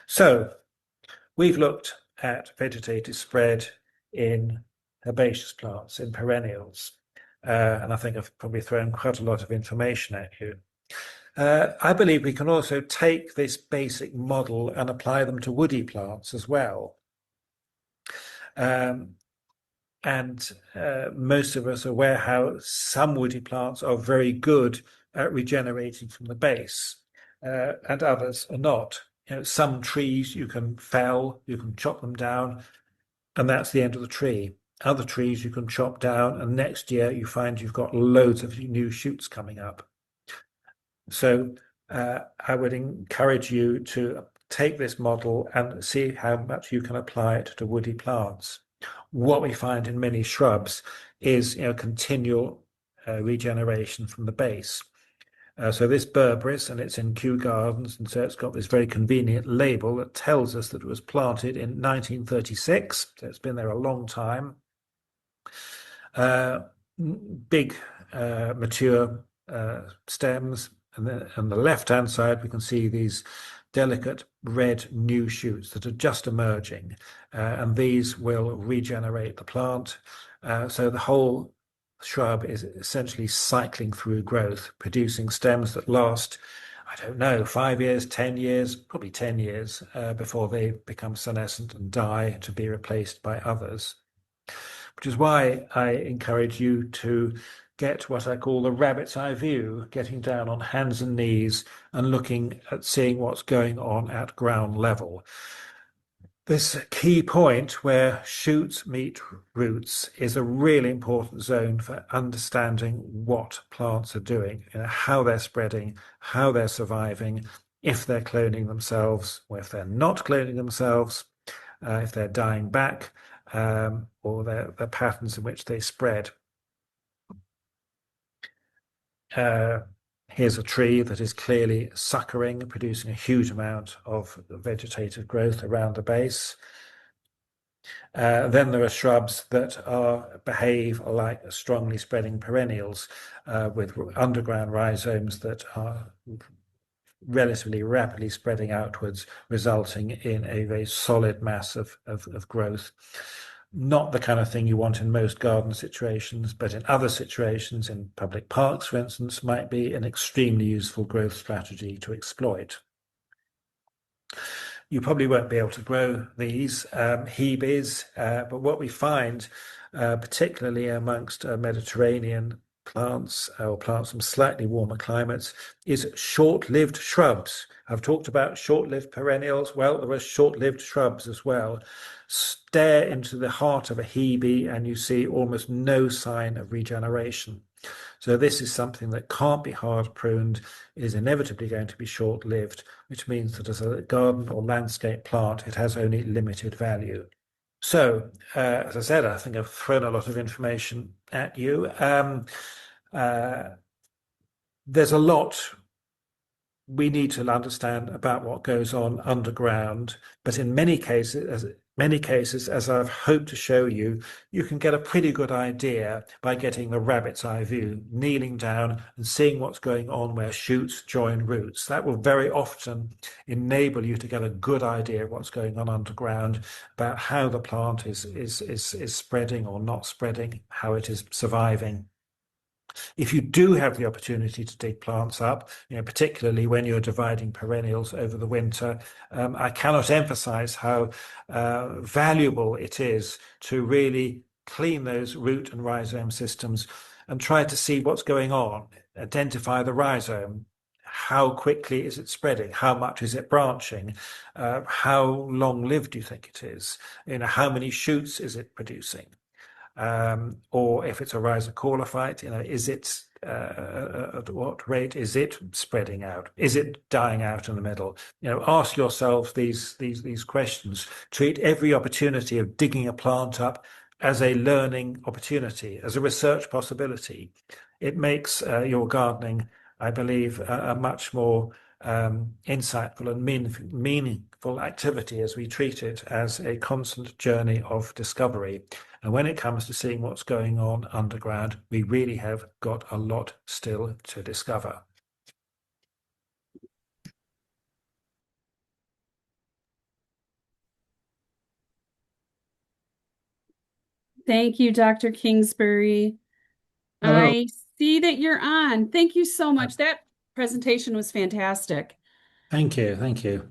So we've looked at vegetative spread in herbaceous plants, in perennials, and I think I've probably thrown quite a lot of information at you. I believe we can also take this basic model and apply them to woody plants as well. And most of us are aware how some woody plants are very good at regenerating from the base, and others are not. You know, some trees you can fell, you can chop them down, and that's the end of the tree. Other trees you can chop down, and next year you find you've got loads of new shoots coming up. So I would encourage you to take this model and see how much you can apply it to woody plants. What we find in many shrubs is continual regeneration from the base. So this Berberis, and it's in Kew Gardens, and so it's got this very convenient label that tells us that it was planted in 1936, so it's been there a long time. Big mature stems, and on the left-hand side we can see these delicate red new shoots that are just emerging, and these will regenerate the plant. So the whole shrub is essentially cycling through growth, producing stems that last, I don't know, 5 years, 10 years, probably 10 years before they become senescent and die to be replaced by others. Which is why I encourage you to get what I call the rabbit's eye view, getting down on hands and knees and looking at seeing what's going on at ground level. This key point where shoots meet roots is a really important zone for understanding what plants are doing, how they're spreading, how they're surviving, if they're cloning themselves, or if they're not cloning themselves, if they're dying back, or the patterns in which they spread. Here's a tree that is clearly suckering, producing a huge amount of vegetative growth around the base. Then there are shrubs that behave like strongly spreading perennials with underground rhizomes that are relatively rapidly spreading outwards, resulting in a very solid mass of growth. Not the kind of thing you want in most garden situations, but in other situations, in public parks, for instance, might be an extremely useful growth strategy to exploit. You probably won't be able to grow these Hebes, but what we find, particularly amongst Mediterranean plants or plants from slightly warmer climates, is short-lived shrubs. I've talked about short-lived perennials. Well, there are short-lived shrubs as well. Stare into the heart of a Hebe and you see almost no sign of regeneration. So this is something that can't be hard pruned, is inevitably going to be short-lived, which means that as a garden or landscape plant, it has only limited value. So, as I said, I think I've thrown a lot of information at you. Uh, there's a lot we need to understand about what goes on underground, but in many cases, as I've hoped to show you, you can get a pretty good idea by getting the rabbit's eye view, kneeling down and seeing what's going on where shoots join roots. That will very often enable you to get a good idea of what's going on underground, about how the plant is spreading or not spreading, how it is surviving. If you do have the opportunity to dig plants up, particularly when you're dividing perennials over the winter, I cannot emphasize how valuable it is to really clean those root and rhizome systems and try to see what's going on, identify the rhizome. How quickly is it spreading? How much is it branching? How long-lived do you think it is? How many shoots is it producing? Or if it's a rhizocaulophyte, is it at what rate is it spreading out? Is it dying out in the middle? Ask yourself these questions. Treat every opportunity of digging a plant up as a learning opportunity, as a research possibility. It makes your gardening, I believe, a much more insightful and meaningful activity as we treat it as a constant journey of discovery. And when it comes to seeing what's going on underground, we really have got a lot still to discover. Thank you, Dr. Kingsbury. Hello. I see that you're on. Thank you so much. That presentation was fantastic. Thank you. Thank you.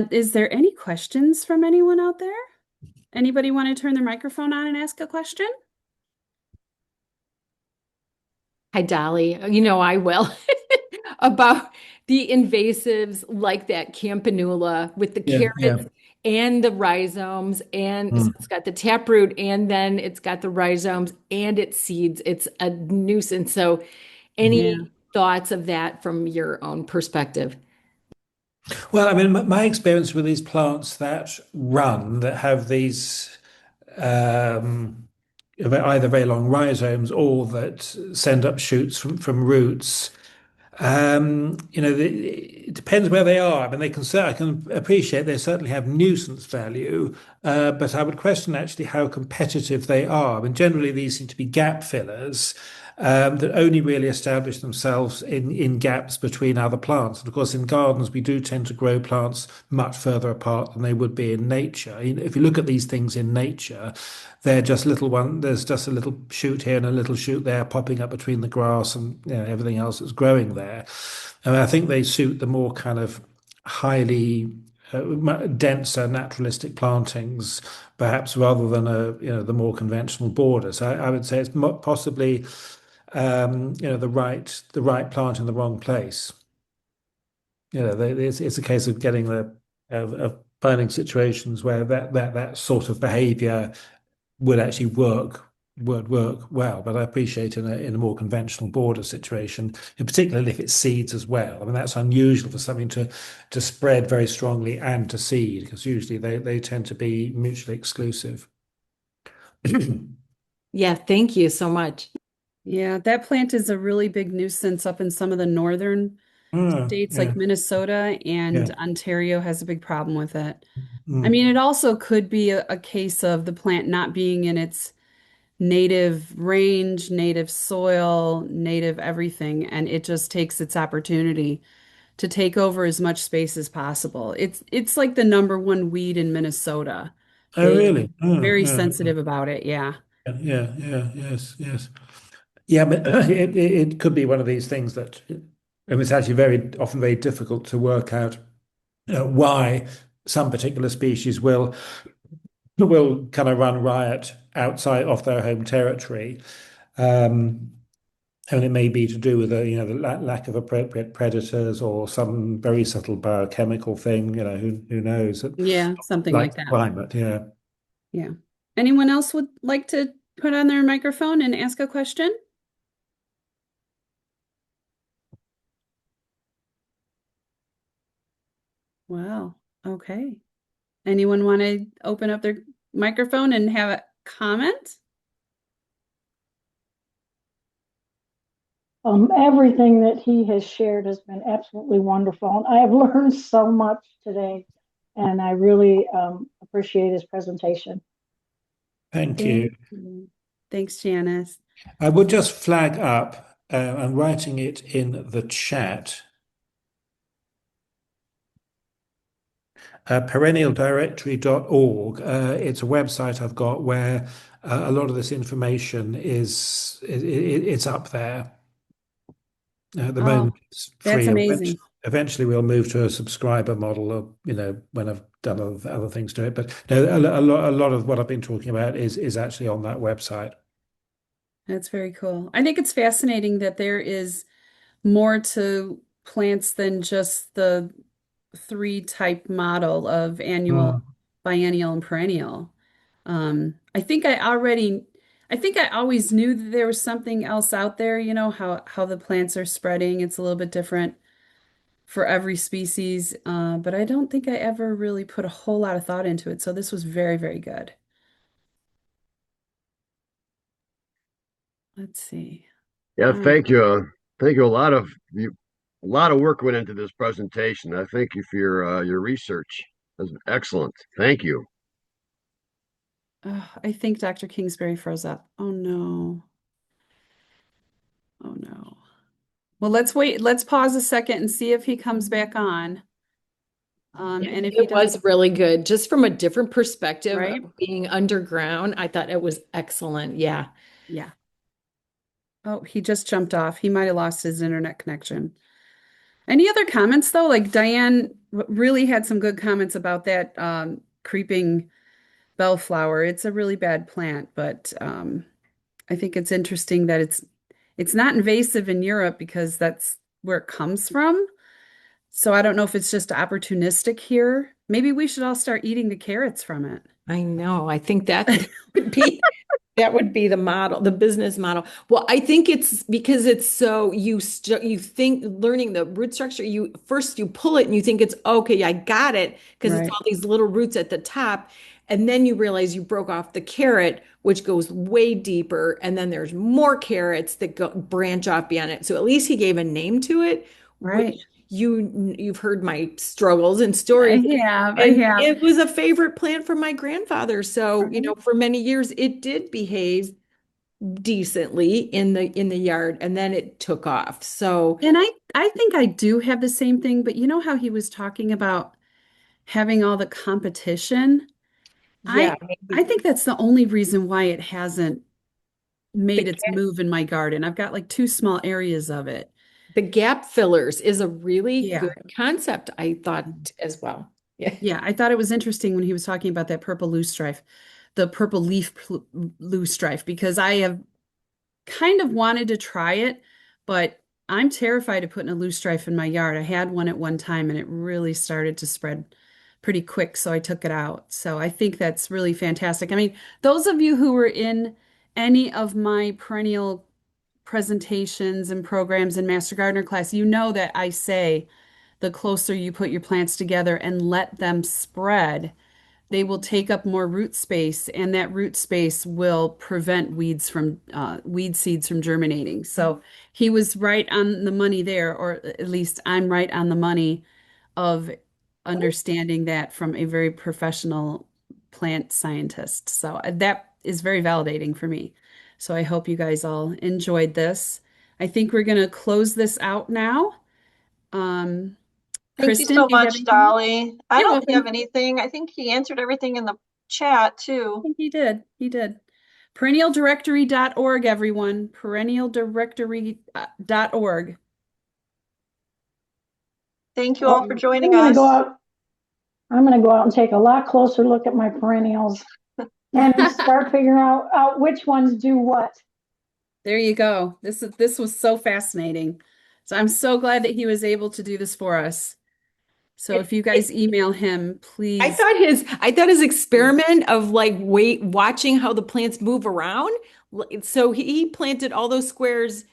Is there any questions from anyone out there? Anybody want to turn their microphone on and ask a question? Hi, Dolly. I will. About the invasives like that campanula with the Yeah, yeah. carrots and the rhizomes. And so Mm. it's got the taproot and then it's got the rhizomes and its seeds. It's a nuisance. So, Yeah. any thoughts of that from your own perspective? Well, I mean, my experience with these plants that have these either very long rhizomes or that send up shoots from roots. It depends where they are. I mean, I can appreciate they certainly have nuisance value, but I would question actually how competitive they are. I mean, generally these seem to be gap fillers that only really establish themselves in gaps between other plants. And of course, in gardens, we do tend to grow plants much further apart than they would be in nature. If you look at these things in nature, they're just little one. There's just a little shoot here and a little shoot there popping up between the grass and everything else that's growing there. And I think they suit the more kind of highly denser naturalistic plantings, perhaps rather than the more conventional borders. I would say it's possibly the right plant in the wrong place. It's a case of getting of finding situations where that sort of behaviour would actually would work well. But I appreciate in a more conventional border situation, and particularly if it's seeds as well. I mean, that's unusual for something to spread very strongly and to seed, because usually they tend to be mutually exclusive. Yeah, thank you so much. Yeah, that plant is a really big nuisance up in some of the northern States Yeah. like Minnesota and Yeah. Ontario has a big problem with it. I Mm. mean, it also could be a case of the plant not being in its native range, native soil, native everything, and it just takes its opportunity to take over as much space as possible. It's like the number one weed in Minnesota. Oh, They really? Oh, very yeah. sensitive about it. Yeah. Yeah. Yeah. Yes. Yes. Yeah, but it could be one of these things that, and it's actually very often very difficult to work out why some particular species will kind of run riot outside of their home territory. Um, and it may be to do with the lack of appropriate predators or some very subtle biochemical thing. Who knows? Yeah, something Like like that. climate, yeah. Yeah. Anyone else would like to put on their microphone and ask a question? Wow. Okay. Anyone want to open up their microphone and have a comment? Everything that he has shared has been absolutely wonderful. And I have learned so much today, and I really appreciate his presentation. Thank you. Thank you. Thanks, Janice. I would just flag up, I'm writing it in the chat. Perennialdirectory.org. It's a website I've got where a lot of this information it's up there. At the Oh, moment, it's that's free. amazing. Eventually, we'll move to a subscriber model, of, when I've done other things to it. But no, a lot of what I've been talking about is actually on that website. That's very cool. I think it's fascinating that there is more to plants than just the three type model of annual, Mm. biennial, and perennial. I think I always knew that there was something else out there, how the plants are spreading. It's a little bit different for every species, but I don't think I ever really put a whole lot of thought into it. So this was very, very good. Let's see. Yeah, All right. thank you. Thank you. A lot of work went into this presentation. I thank you for your research. That's excellent. Thank you. I think Dr. Kingsbury froze up. Oh no. Oh no. Well, let's wait. Let's pause a second and see if he comes back on. And if he It does, was really good, just from a different perspective right? of being underground. I thought it was excellent. Yeah. Yeah. Oh, he just jumped off. He might have lost his internet connection. Any other comments though? Like Diane really had some good comments about that creeping bellflower. It's a really bad plant, but I think it's interesting that it's not invasive in Europe because that's where it comes from. So I don't know if it's just opportunistic here. Maybe we should all start eating the carrots from it. I know. I think that would be that would be the model, the business model. Well, I think it's because it's so you think learning the root structure, you first you pull it and you think it's okay, I got it because it's Right. all these little roots at the top. And then you realize you broke off the carrot, which goes way deeper, and then there's more carrots that go branch off beyond it. So at least he gave a name to it, Right. which you've heard my struggles and I stories. have. I And have. it was a favorite plant for my grandfather. So, Right. for many years it did behave decently in the yard and then it took off. So, And I think I do have the same thing, but you know how he was talking about having all the competition? yeah, I maybe think that's the only reason why it hasn't the made its gap, move in my garden. I've got like two small areas of it. the gap fillers is a really Yeah. good concept, I thought as well. Yeah. Yeah, I thought it was interesting when he was talking about that purple loosestrife, the purple leaf loosestrife, because I have kind of wanted to try it, but I'm terrified of putting a loosestrife in my yard. I had one at one time and it really started to spread pretty quick, so I took it out. So I think that's really fantastic. I mean, those of you who were in any of my perennial presentations and programs in Master Gardener class, you know that I say the closer you put your plants together and let them spread, they will take up more root space, and that root space will prevent weed seeds from germinating. So he was right on the money there, or at least I'm right on the money of understanding that from a very professional plant scientist. So that is very validating for me. So I hope you guys all enjoyed this. I think we're going to close this out now. Thank you Kristen, so do you have much, anything? Dolly. I You're don't have welcome. anything. I think he answered everything in the chat I too. think he did. He did. Perennialdirectory.org, everyone. Perennialdirectory.org. Thank you all for joining I'm gonna us. go out. I'm gonna go out and take a lot closer look at my perennials and start figuring out which ones do what. There you go. This was so fascinating. So I'm so glad that he was able to do this for us. So if you guys email him, I please. thought his experiment of like watching how the plants move around. So he planted all those squares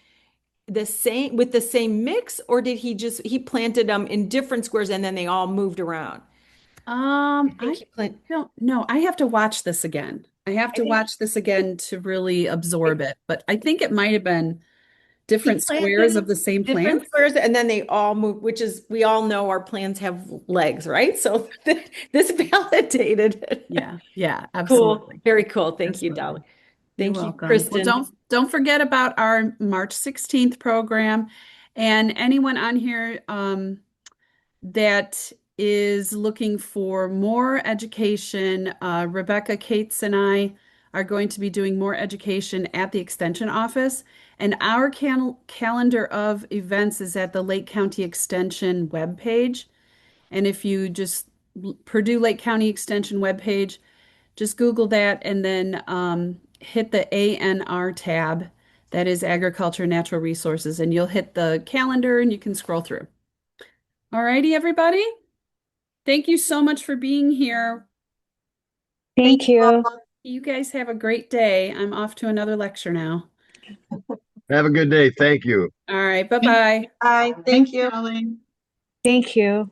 the same with the same mix, or did he planted them in different squares and then they all moved around? I think I he planted. don't know. I have to watch this again. I have I to think watch this again to really absorb it. But I think it might have been he different squares of planted the same different plants. squares and then they all moved, which is we all know our plants have legs, right? So this validated it. Yeah, yeah, Cool. absolutely. Very cool. Thank you, Absolutely. Dolly. You're Thank you, welcome. Well, Kristen. don't forget about our March 16th program, and anyone on here that is looking for more education. Rebecca Cates and I are going to be doing more education at the Extension office, and our calendar of events is at the Lake County Extension webpage. And if you just Purdue Lake County Extension webpage, just Google that and then hit the ANR tab. That is Agriculture Natural Resources, and you'll hit the calendar and you can scroll through. All righty, everybody. Thank you so much for being here. Thank you all. You guys have a great day. I'm off to another lecture now. Have a good day. Thank you. All right, bye-bye. Bye. Thank you. Thank you.